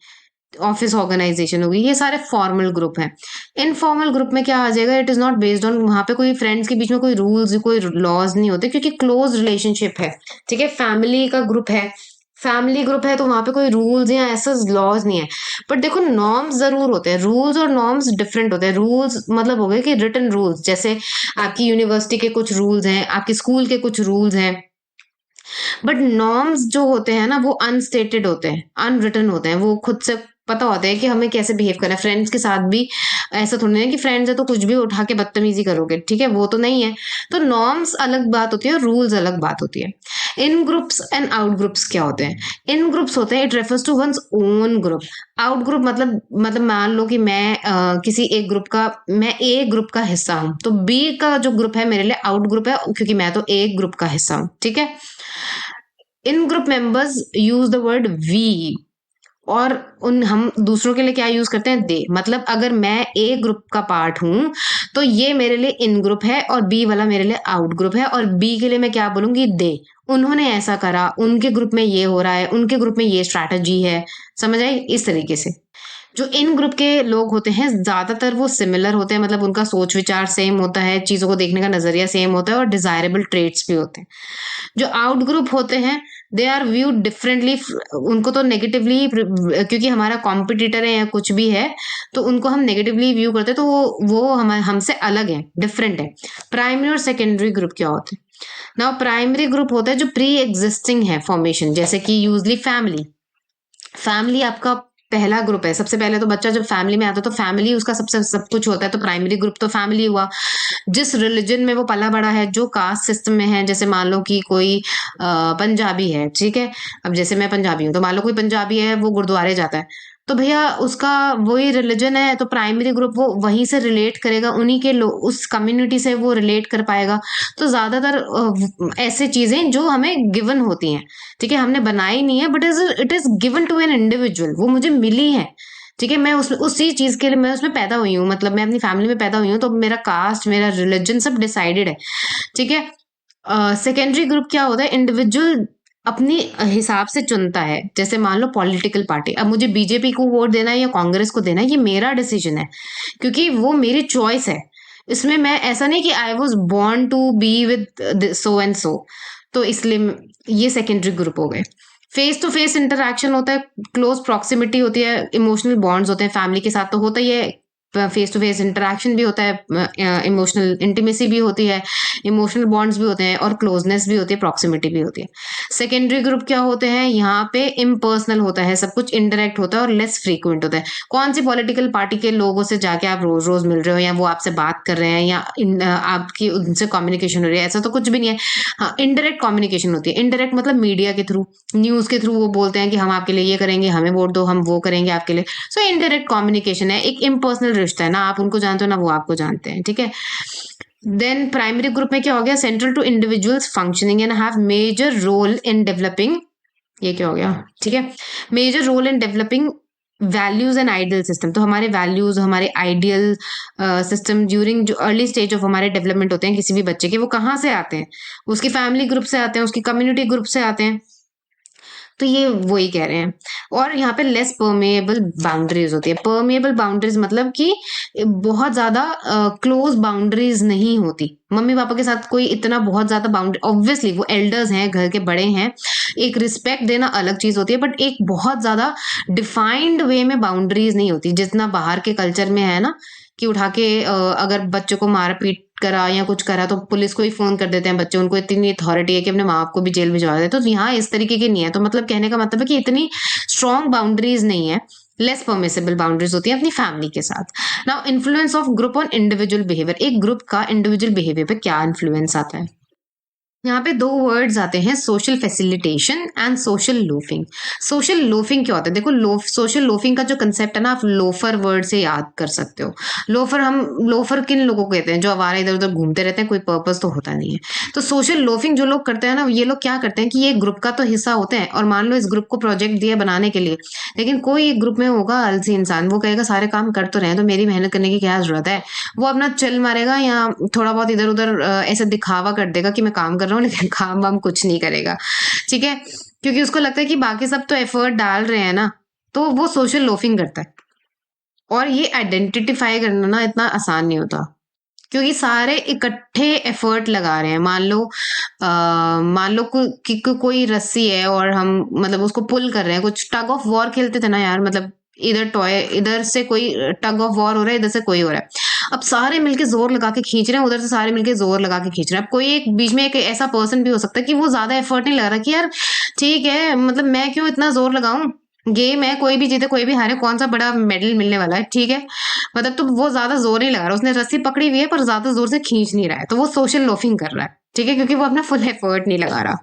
ऑफिस ऑर्गेनाइजेशन होगी, ये सारे फॉर्मल ग्रुप हैं। इनफॉर्मल ग्रुप में क्या आ जाएगा? It is not based on, वहां पे कोई फ्रेंड्स के बीच में कोई रूल्स, कोई लॉज नहीं होते, क्योंकि क्लोज रिलेशनशिप है, ठीक है। फैमिली का ग्रुप है, फैमिली ग्रुप है, तो वहां पे कोई रूल्स या ऐसा लॉज नहीं है। बट देखो, नॉर्म्स जरूर होते हैं, रूल्स और नॉर्म्स डिफरेंट होते हैं। रूल्स मतलब हो गए कि रिटन रूल्स, जैसे आपकी यूनिवर्सिटी के कुछ रूल्स हैं, आपके स्कूल के कुछ रूल्स हैं, बट नॉर्म्स जो होते हैं ना, वो अनस्टेटेड होते हैं, अनरिटन होते हैं, वो खुद से पता होता है कि हमें कैसे बिहेव करना है। फ्रेंड्स के साथ भी ऐसा थोड़ी है कि फ्रेंड्स है तो कुछ भी उठा के बदतमीजी करोगे, ठीक है, वो तो नहीं है। तो नॉर्म्स अलग बात होती है, रूल्स अलग बात होती है। In groups and out groups क्या होते हैं? इन ग्रुप्स होते हैं, it refers to one's own group. Out group मतलब मान लो कि मैं किसी एक ग्रुप का, मैं ए ग्रुप का हिस्सा हूं, तो बी का जो ग्रुप है मेरे लिए आउट ग्रुप है, क्योंकि मैं तो ए ग्रुप का हिस्सा हूं, ठीक है। In group members use the word we, और हम दूसरों के लिए क्या यूज करते हैं? दे। मतलब अगर मैं ए ग्रुप का पार्ट हूं, तो ये मेरे लिए इन ग्रुप है और बी वाला मेरे लिए आउट ग्रुप है, और बी के लिए मैं क्या बोलूंगी? दे। उन्होंने ऐसा करा, उनके ग्रुप में ये हो रहा है, उनके ग्रुप में ये स्ट्रैटेजी है। समझ आई? इस तरीके से जो इन ग्रुप के लोग होते हैं, ज्यादातर वो सिमिलर होते हैं, मतलब उनका सोच विचार सेम होता है, चीजों को देखने का नजरिया सेम होता है, और डिजायरेबल ट्रेट्स भी होते हैं। जो आउट ग्रुप होते हैं, दे आर व्यू डिफरेंटली, उनको तो नेगेटिवली, क्योंकि हमारा कॉम्पिटिटर है या कुछ भी है, तो उनको हम नेगेटिवली व्यू करते हैं, तो वो हमसे अलग है, डिफरेंट है। प्राइमरी और सेकेंडरी ग्रुप क्या होते हैं? नाउ प्राइमरी ग्रुप होता है जो प्री एग्जिस्टिंग है फॉर्मेशन, जैसे कि यूजली फैमिली। फैमिली आपका पहला ग्रुप है। सबसे पहले तो बच्चा जब फैमिली में आता है तो फैमिली उसका सबसे सब कुछ होता है, तो प्राइमरी ग्रुप तो फैमिली हुआ। जिस रिलीजन में वो पला बड़ा है, जो कास्ट सिस्टम में है, जैसे मान लो कि कोई पंजाबी है, ठीक है, अब जैसे मैं पंजाबी हूँ, तो मान लो कोई पंजाबी है, वो गुरुद्वारे जाता है, तो भैया उसका वही रिलीजन है, तो प्राइमरी ग्रुप वो वहीं से रिलेट करेगा, उन्हीं के लोग, उस कम्युनिटी से वो रिलेट कर पाएगा। तो ज्यादातर ऐसे चीजें जो हमें गिवन होती हैं, ठीक है, हमने बनाई नहीं है, but it is given to an individual, वो मुझे मिली है, ठीक है, मैं उसमें उसी चीज के लिए मैं उसमें पैदा हुई हूँ, मतलब मैं अपनी फैमिली में पैदा हुई हूँ, तो मेरा कास्ट, मेरा रिलीजन सब डिसाइडेड है। ठीक है। सेकेंडरी ग्रुप क्या होता है, इंडिविजुअल अपनी हिसाब से चुनता है। जैसे मान लो पॉलिटिकल पार्टी, अब मुझे बीजेपी को वोट देना है या कांग्रेस को देना है, ये मेरा डिसीजन है, क्योंकि वो मेरी चॉइस है। इसमें मैं ऐसा नहीं कि I was born to be with so and so, तो इसलिए ये सेकेंडरी ग्रुप हो गए। फेस टू फेस इंटरेक्शन होता है, क्लोज प्रॉक्सिमिटी होती है, इमोशनल बॉन्ड्स होते हैं, फैमिली के साथ तो होता ही है, फेस टू फेस इंटरेक्शन भी होता है, इमोशनल इंटीमेसी भी होती है, इमोशनल बॉन्ड्स भी होते हैं, और क्लोजनेस भी होती है, प्रॉक्सिमिटी भी होती है। सेकेंडरी ग्रुप क्या होते हैं, यहाँ पे इम्पर्सनल होता है, सब कुछ इनडायरेक्ट होता है और लेस फ्रीक्वेंट होता है। कौन सी पॉलिटिकल पार्टी के लोगों से जाके आप रोज रोज मिल रहे हो, या वो आपसे बात कर रहे हैं, या आपकी उनसे कम्युनिकेशन हो रही है, ऐसा तो कुछ भी नहीं है। हाँ, इनडायरेक्ट कम्युनिकेशन होती है। इनडायरेक्ट मतलब मीडिया के थ्रू, न्यूज के थ्रू वो बोलते हैं कि हम आपके लिए ये करेंगे, हमें वोट दो, हम वो करेंगे आपके लिए। सो इनडायरेक्ट कम्युनिकेशन है, एक इम्पर्सनल रिश्ता है, ना आप उनको जानते हो ना वो आपको जानते हैं। ठीक है। देन प्राइमरी ग्रुप में क्या हो गया, central to individuals functioning and have major role in developing, ये क्या हो गया, ठीक है, major role in developing values and ideal system. तो हमारे वैल्यूज, हमारे आइडियल सिस्टम ड्यूरिंग जो अर्ली स्टेज ऑफ हमारे डेवलपमेंट होते हैं किसी भी बच्चे के, वो कहाँ से आते हैं, उसकी फैमिली ग्रुप से आते हैं, उसकी कम्युनिटी ग्रुप से आते हैं। तो ये वही कह रहे हैं। और यहाँ पे लेस परमेएबल बाउंड्रीज होती है। परमेएबल बाउंड्रीज मतलब कि बहुत ज्यादा क्लोज बाउंड्रीज नहीं होती। मम्मी पापा के साथ कोई इतना बहुत ज्यादा बाउंड्री, ऑब्वियसली वो एल्डर्स हैं, घर के बड़े हैं, एक रिस्पेक्ट देना अलग चीज होती है, बट एक बहुत ज्यादा डिफाइंड वे में बाउंड्रीज नहीं होती, जितना बाहर के कल्चर में है ना, कि उठा के अगर बच्चों को मार पीट करा या कुछ करा तो पुलिस को ही फोन कर देते हैं बच्चे, उनको इतनी अथॉरिटी है कि अपने माँ बाप को भी जेल भिजवा देते। तो यहाँ इस तरीके की नहीं है। तो मतलब कहने का मतलब है कि इतनी स्ट्रॉन्ग बाउंड्रीज नहीं है, लेस परमिसेबल बाउंड्रीज होती है अपनी फैमिली के साथ। Now influence of group on individual behaviour, एक ग्रुप का इंडिविजुअल बिहेवियर पे क्या इन्फ्लुएंस आता है। यहाँ पे दो वर्ड्स आते हैं, social facilitation and social loafing. Social loafing क्या होता है, देखो सोशल लोफिंग का जो कंसेप्ट है ना, आप लोफर वर्ड से याद कर सकते हो। लोफर किन लोगों को कहते हैं, जो आवारा इधर उधर घूमते रहते हैं, कोई पर्पस तो होता नहीं है। तो सोशल लोफिंग जो लोग करते हैं ना, ये लोग क्या करते हैं कि ये ग्रुप का तो हिस्सा होते हैं, और मान लो इस ग्रुप को प्रोजेक्ट दिया बनाने के लिए, लेकिन कोई एक ग्रुप में होगा आलसी इंसान, वो कहेगा सारे काम कर तो रहे हैं, तो मेरी मेहनत करने की क्या जरूरत है। वो अपना चिल मारेगा, या थोड़ा बहुत इधर उधर ऐसे दिखावा कर देगा कि मैं काम कर रहा हूँ, लेकिन काम वाम कुछ नहीं करेगा। ठीक है, क्योंकि उसको लगता है कि बाकी सब तो एफर्ट डाल रहे हैं ना, तो वो सोशल लोफिंग करता है। और ये आइडेंटिफाई करना ना इतना आसान नहीं होता, क्योंकि सारे इकट्ठे एफर्ट लगा रहे हैं। मान लो कोई रस्सी है और हम मतलब उसको पुल कर रहे हैं, कुछ टग ऑफ वॉर खेलते थे ना यार, मतलब इधर से कोई टग ऑफ वॉर हो रहा है, इधर से कोई हो रहा है, अब सारे मिलके जोर लगा के खींच रहे हैं, उधर से सारे मिलके जोर लगा के खींच रहे हैं। अब कोई एक बीच में एक ऐसा पर्सन भी हो सकता है कि वो ज्यादा एफर्ट नहीं लग रहा कि यार ठीक है, मतलब मैं क्यों इतना जोर लगाऊं, गेम है, कोई भी जीते कोई भी हारे, कौन सा बड़ा मेडल मिलने वाला है। ठीक है, मतलब तो वो ज्यादा जोर नहीं लगा रहा, उसने रस्सी पकड़ी हुई है पर ज्यादा जोर से खींच नहीं रहा है, तो वो सोशल लोफिंग कर रहा है। ठीक है, क्योंकि वो अपना फुल एफर्ट नहीं लगा रहा।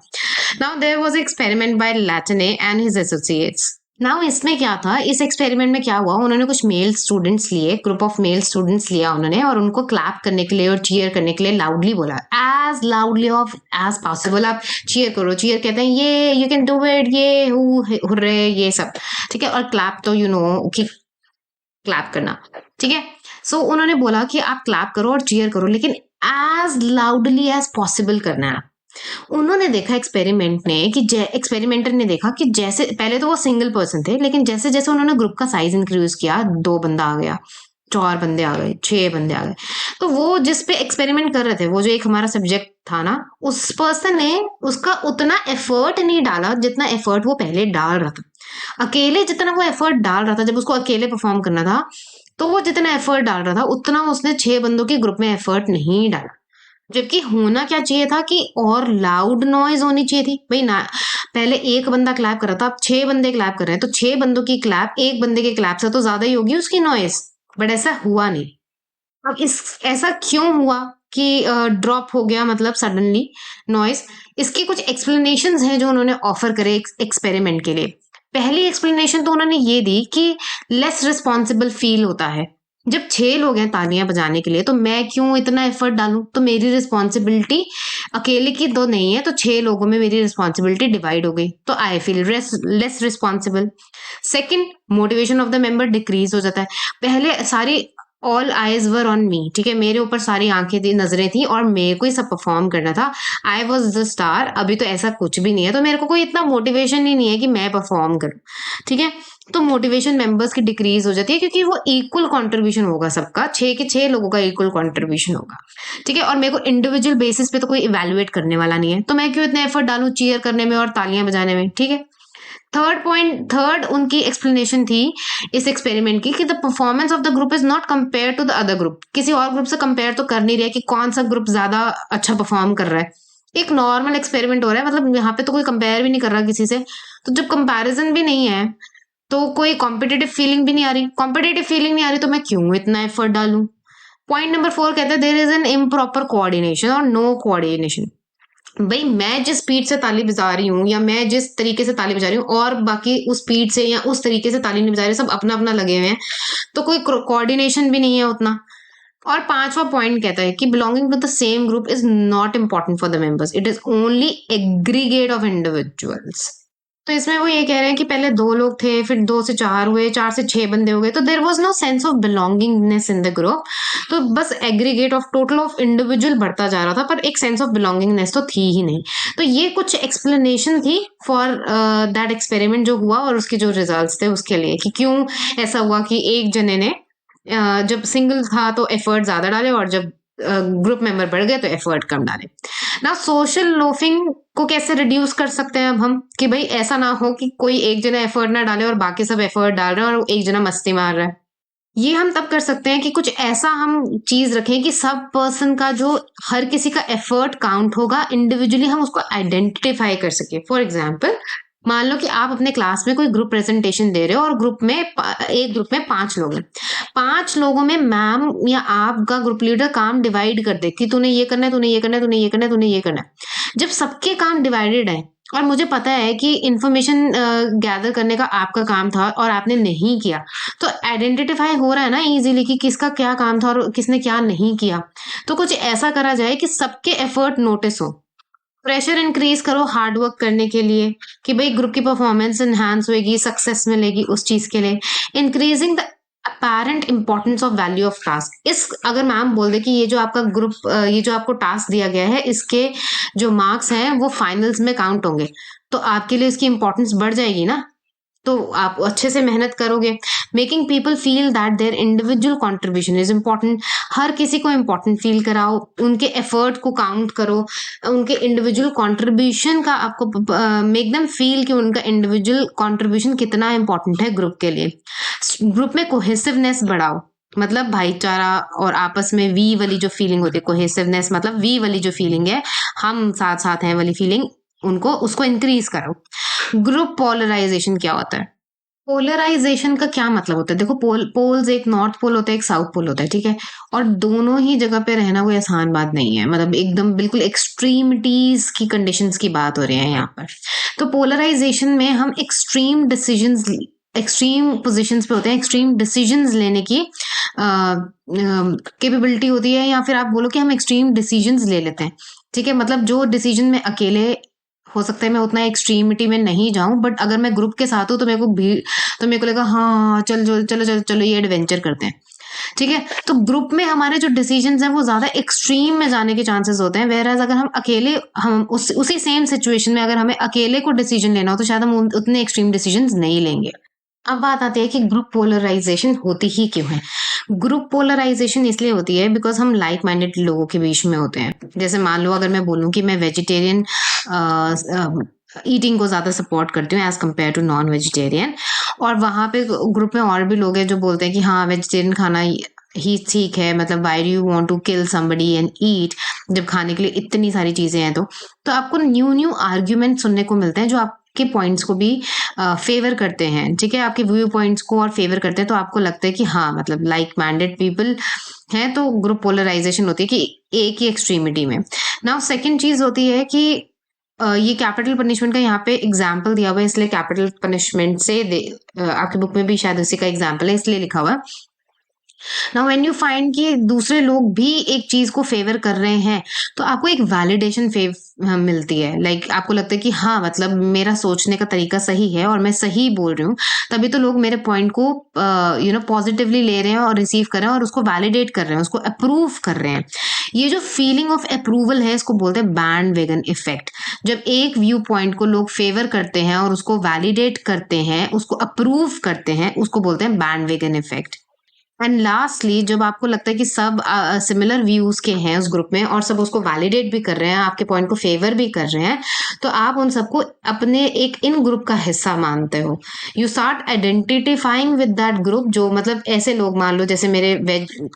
Now there was experiment by Latané and his associates. Now इसमें क्या था, इस एक्सपेरिमेंट में क्या हुआ, उन्होंने कुछ मेल स्टूडेंट्स लिए, ग्रुप ऑफ मेल स्टूडेंट्स लिया उन्होंने, और उनको क्लैप करने के लिए और चीयर करने के लिए लाउडली बोला, as loudly of as possible आप चीयर करो। चीयर कहते हैं ये यू कैन डू इट, ये हुर्रे, ये सब। ठीक है, और क्लैप तो यू नो कि क्लैप करना। ठीक है, सो उन्होंने बोला कि आप क्लैप करो और चीयर करो, लेकिन एज लाउडली एज पॉसिबल करना है। उन्होंने देखा एक्सपेरिमेंट ने कि एक्सपेरिमेंटर ने देखा कि जैसे पहले तो वो सिंगल पर्सन थे, लेकिन जैसे जैसे उन्होंने ग्रुप का साइज इंक्रीज किया, 2 बंदा आ गया, 4 बंदे आ गए, 6 बंदे आ गए, तो वो जिस पे एक्सपेरिमेंट कर रहे थे, वो जो एक हमारा सब्जेक्ट था ना, उस पर्सन ने उसका उतना एफर्ट नहीं डाला जितना एफर्ट वो पहले डाल रहा था। अकेले जितना वो एफर्ट डाल रहा था, जब उसको अकेले परफॉर्म करना था, तो वो जितना एफर्ट डाल रहा था उतना उसने 6 बंदों के ग्रुप में एफर्ट नहीं डाला। जबकि होना क्या चाहिए था कि और लाउड नॉइज होनी चाहिए थी भाई ना। पहले एक बंदा क्लैप कर रहा था, अब 6 बंदे क्लैप कर रहे हैं, तो 6 बंदों की क्लैप एक बंदे के क्लैप से तो ज्यादा ही होगी उसकी नॉइज, बट ऐसा हुआ नहीं। अब ऐसा क्यों हुआ कि ड्रॉप हो गया, मतलब सडनली नॉइज। इसकी कुछ एक्सप्लेनेशंस हैं जो उन्होंने ऑफर करे एक्सपेरिमेंट के लिए। पहली एक्सप्लेनेशन तो उन्होंने ये दी कि लेस रिस्पॉन्सिबल फील होता है। जब 6 लोग हैं तालियां बजाने के लिए, तो मैं क्यों इतना एफर्ट डालूं? तो मेरी रिस्पॉन्सिबिलिटी अकेले की तो नहीं है, तो 6 लोगों में मेरी रिस्पॉन्सिबिलिटी डिवाइड हो गई, तो I feel less responsible. Second, motivation of the member decrease हो जाता है। पहले सारी all eyes were on me, ठीक है, मेरे ऊपर सारी आंखें थी, नजरें थी और मेरे को ही सब परफॉर्म करना था। I was the star. अभी तो ऐसा कुछ भी नहीं है, तो मेरे को कोई इतना मोटिवेशन ही नहीं है कि मैं परफॉर्म करूं, ठीक है। तो मोटिवेशन मेंबर्स की डिक्रीज हो जाती है, क्योंकि वो इक्वल कंट्रीब्यूशन होगा सबका, 6 के 6 लोगों का इक्वल कंट्रीब्यूशन होगा, ठीक है। और मेरे को इंडिविजुअल बेसिस पे तो कोई इवेल्युएट करने वाला नहीं है, तो मैं क्यों इतना एफर्ट डालूं चीयर करने में और तालियां बजाने में, ठीक है। थर्ड उनकी एक्सप्लेनेशन थी इस एक्सपेरिमेंट की कि the performance of the group is not compare to the other group. किसी और ग्रुप से कंपेयर तो कर नहीं रहा कि कौन सा ग्रुप ज्यादा अच्छा परफॉर्म कर रहा है। एक नॉर्मल एक्सपेरिमेंट हो रहा है, मतलब यहाँ पे तो कोई कंपेयर भी नहीं कर रहा किसी से। तो जब कंपैरिजन भी नहीं है, तो कोई कॉम्पिटेटिव फीलिंग भी नहीं आ रही। कॉम्पिटेटिव फीलिंग नहीं आ रही तो मैं क्यों इतना एफर्ट डालूं? पॉइंट नंबर 4 कहते हैं there is an improper coordination और नो कोऑर्डिनेशन। भाई मैं जिस स्पीड से ताली बजा रही हूँ या मैं जिस तरीके से ताली बजा रही हूँ और बाकी उस स्पीड से या उस तरीके से ताली नहीं बजा रहे, सब अपना अपना लगे हुए हैं, तो कोई कोऑर्डिनेशन भी नहीं है उतना। और 5वां पॉइंट कहता है कि belonging to the same group is not important for the members, it is only aggregate of individuals. तो इसमें वो ये कह रहे हैं कि पहले 2 लोग थे, फिर 2 से 4 हुए, 4 से 6 बंदे हो गए, तो there was no sense of belongingness in the group. तो बस aggregate of total of individual बढ़ता जा रहा था, पर एक सेंस ऑफ बिलोंगिंगनेस तो थी ही नहीं। तो ये कुछ एक्सप्लेनेशन थी फॉर दैट एक्सपेरिमेंट जो हुआ और उसके जो रिजल्ट्स थे उसके लिए, कि क्यों ऐसा हुआ कि एक जने ने जब सिंगल था तो एफर्ट ज्यादा डाले और जब ग्रुप मेंबर बढ़ गए तो एफर्ट कम डाले। ना सोशल लोफिंग को कैसे रिड्यूस कर सकते हैं अब हम, कि भाई ऐसा ना हो कि कोई एक जना एफर्ट ना डाले और बाकी सब एफर्ट डाल रहे हैं और एक जना मस्ती मार रहा है। ये हम तब कर सकते हैं कि कुछ ऐसा हम चीज रखें कि सब पर्सन का जो हर किसी का एफर्ट काउंट होगा, इंडिविजुअली हम उसको आइडेंटिफाई कर सके। फॉर एग्जाम्पल, मान लो कि आप अपने क्लास में कोई ग्रुप प्रेजेंटेशन दे रहे हो और एक ग्रुप में 5 लोग हैं। 5 लोगों में मैम या आपका ग्रुप लीडर काम डिवाइड कर दे कि तूने ये करना है, तूने ये करना है, तूने ये करना है, तूने ये करना है। जब सबके काम डिवाइडेड है और मुझे पता है कि इंफॉर्मेशन गैदर करने का आपका काम था और आपने नहीं किया, तो आइडेंटिफाई हो रहा है ना इजीली कि किसका क्या काम था और किसने क्या नहीं किया। तो कुछ ऐसा करा जाए कि सबके एफर्ट नोटिस हो। प्रेशर इंक्रीज करो हार्ड वर्क करने के लिए, कि भाई ग्रुप की परफॉर्मेंस एनहांस होगी, सक्सेस मिलेगी उस चीज के लिए। Increasing the apparent importance of value of task. इस अगर मैम बोल दे कि ये जो आपका ग्रुप ये जो आपको टास्क दिया गया है, इसके जो मार्क्स हैं वो फाइनल्स में काउंट होंगे, तो आपके लिए इसकी इंपॉर्टेंस बढ़ जाएगी ना, तो आप अच्छे से मेहनत करोगे। Making people feel that their individual contribution is important. हर किसी को इम्पोर्टेंट फील कराओ, उनके एफर्ट को काउंट करो, उनके इंडिविजुअल कॉन्ट्रीब्यूशन का आपको मेक देम फील कि उनका इंडिविजुअल कॉन्ट्रीब्यूशन कितना इंपॉर्टेंट है ग्रुप के लिए। ग्रुप में कोहेसिवनेस बढ़ाओ, मतलब भाईचारा और आपस में वी वाली जो फीलिंग होती है, कोहेसिवनेस मतलब वी वाली जो फीलिंग है, हम साथ साथ हैं वाली फीलिंग, उसको इंक्रीज करो। ग्रुप पोलराइजेशन क्या होता है? पोलराइजेशन का क्या मतलब होता है? देखो, पोल्स, एक नॉर्थ पोल होता है, एक साउथ पोल होता है, ठीक है। और दोनों ही जगह पे रहना कोई आसान बात नहीं है, मतलब एकदम बिल्कुल एक्सट्रीमिटीज की कंडीशंस की बात हो रही है यहाँ पर। तो पोलराइजेशन में हम एक्सट्रीम पोजिशंस पे होते हैं, एक्सट्रीम डिसीजंस लेने की कैपेबिलिटी होती है, या फिर आप बोलो कि हम एक्सट्रीम डिसीजंस ले लेते हैं, ठीक है। मतलब जो डिसीजन में अकेले हो सकता है मैं उतना एक्सट्रीमिटी में नहीं जाऊं, बट अगर मैं ग्रुप के साथ हूं तो मेरे को लगा हाँ चल चलो चलो चलो चलो ये एडवेंचर करते हैं, ठीक है। तो ग्रुप में हमारे जो डिसीजंस हैं वो ज्यादा एक्सट्रीम में जाने के चांसेस होते हैं, वेयर एज अगर हम अकेले उसी सेम सिचुएशन में अगर हमें अकेले को डिसीजन लेना हो तो शायद हम उतने एक्सट्रीम डिसीजन नहीं लेंगे। अब बात आती है कि ग्रुप पोलराइजेशन होती ही क्यों है। ग्रुप पोलराइजेशन इसलिए होती है बिकॉज हम लाइक माइंडेड लोगों के बीच में होते हैं। जैसे मान लो अगर मैं बोलूं कि मैं वेजिटेरियन ईटिंग को ज्यादा सपोर्ट करती हूँ as compare to non vegetarian, और वहां पे ग्रुप में और भी लोग हैं जो बोलते हैं कि हाँ वेजिटेरियन खाना ही ठीक है, मतलब why do you want to kill somebody and eat, जब खाने के लिए इतनी सारी चीजें हैं। तो आपको न्यू आर्ग्यूमेंट सुनने को मिलते हैं जो आपके पॉइंट्स को भी फेवर करते हैं, ठीक है, आपके व्यू पॉइंट्स को और फेवर करते हैं। तो आपको लगता है कि हाँ मतलब लाइक माइंडेड पीपल हैं, तो ग्रुप पोलराइजेशन होती है कि एक ही एक्सट्रीमिटी में। नाउ सेकंड चीज होती है कि ये कैपिटल पनिशमेंट का यहाँ पे एग्जाम्पल दिया हुआ है, इसलिए कैपिटल पनिशमेंट से आपकी बुक में भी शायद उसी का एग्जाम्पल है इसलिए लिखा हुआ है नाउ व्हेन यू फाइंड कि दूसरे लोग भी एक चीज को फेवर कर रहे हैं, तो आपको एक वैलिडेशन मिलती है। लाइक आपको लगता है कि हाँ, मतलब मेरा सोचने का तरीका सही है और मैं सही बोल रही हूँ, तभी तो लोग मेरे पॉइंट को पॉजिटिवली ले रहे हैं और रिसीव कर रहे हैं और उसको वैलिडेट कर रहे हैं, उसको अप्रूव कर रहे हैं। ये जो फीलिंग ऑफ अप्रूवल है, इसको बोलते हैं बैंड वेगन इफेक्ट। जब एक व्यू पॉइंट को लोग फेवर करते हैं और उसको वैलिडेट करते हैं, उसको अप्रूव करते हैं, उसको बोलते हैं bandwagon effect. And lastly, जब आपको लगता है कि सब सिमिलर व्यूज के हैं उस ग्रुप में और सब उसको वैलिडेट भी कर रहे हैं, आपके पॉइंट को फेवर भी कर रहे हैं, तो आप उन सबको अपने एक इन ग्रुप का हिस्सा मानते हो। You start identifying with that group. जो मतलब ऐसे लोग, मान लो जैसे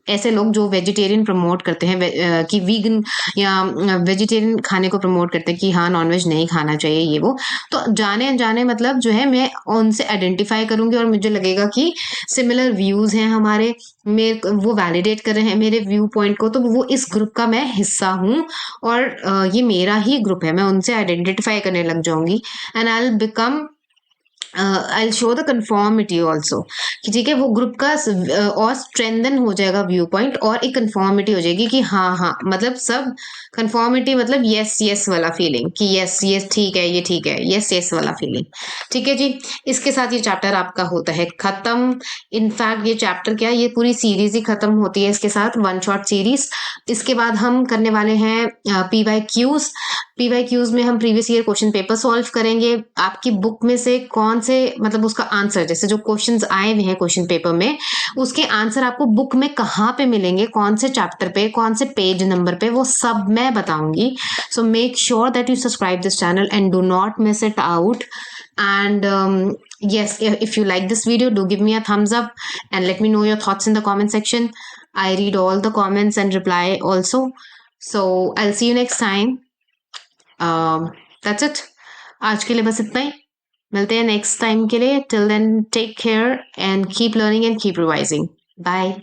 ऐसे लोग जो वेजिटेरियन प्रमोट करते हैं, कि वीगन या वेजिटेरियन खाने को प्रमोट करते हैं कि हाँ, नॉनवेज नहीं खाना चाहिए, ये वो। तो जाने अनजाने मतलब जो है, मैं उनसे आइडेंटिफाई करूंगी और मुझे लगेगा कि सिमिलर व्यूज हैं हमारे, मेरे वो वैलिडेट कर रहे हैं मेरे व्यू पॉइंट को, तो वो इस ग्रुप का मैं हिस्सा हूँ और ये मेरा ही ग्रुप है। मैं उनसे आइडेंटिफाई करने लग जाऊंगी and I will become I show the conformity also, कि ठीक है, वो ग्रुप का और स्ट्रेंथन हो जाएगा व्यू पॉइंट, और एक कंफॉर्मिटी हो जाएगी कि हाँ हाँ, मतलब सब कंफॉर्मिटी, मतलब यस यस वाला फीलिंग, कि यस यस ठीक है, ये ठीक है, यस यस वाला फीलिंग। ठीक है जी। इसके साथ ये चैप्टर आपका होता है खत्म। इनफैक्ट ये चैप्टर क्या, ये पूरी सीरीज ही खत्म होती है इसके साथ, वन शॉट सीरीज। इसके बाद हम करने वाले हैं PYQs। PYQs में हम previous year question paper solve करेंगे। आपकी बुक में से कौन से, मतलब उसका आंसर, जैसे जो क्वेश्चंस आए हुए हैं क्वेश्चन पेपर में, उसके आंसर आपको बुक में कहाँ पे मिलेंगे, कौन से चैप्टर पे, कौन से पेज नंबर पे, वो सब मैं बताऊंगी। So make sure that you subscribe this channel and do not miss it out. And yes, if you like this video, do give me a thumbs up and let me know your thoughts in the comment section. I read all the comments and reply also. So I'll see you next time. That's it. आज के लिए बस इतना ही। मिलते हैं नेक्स्ट टाइम के लिए। Till then take care and keep learning and keep revising. Bye.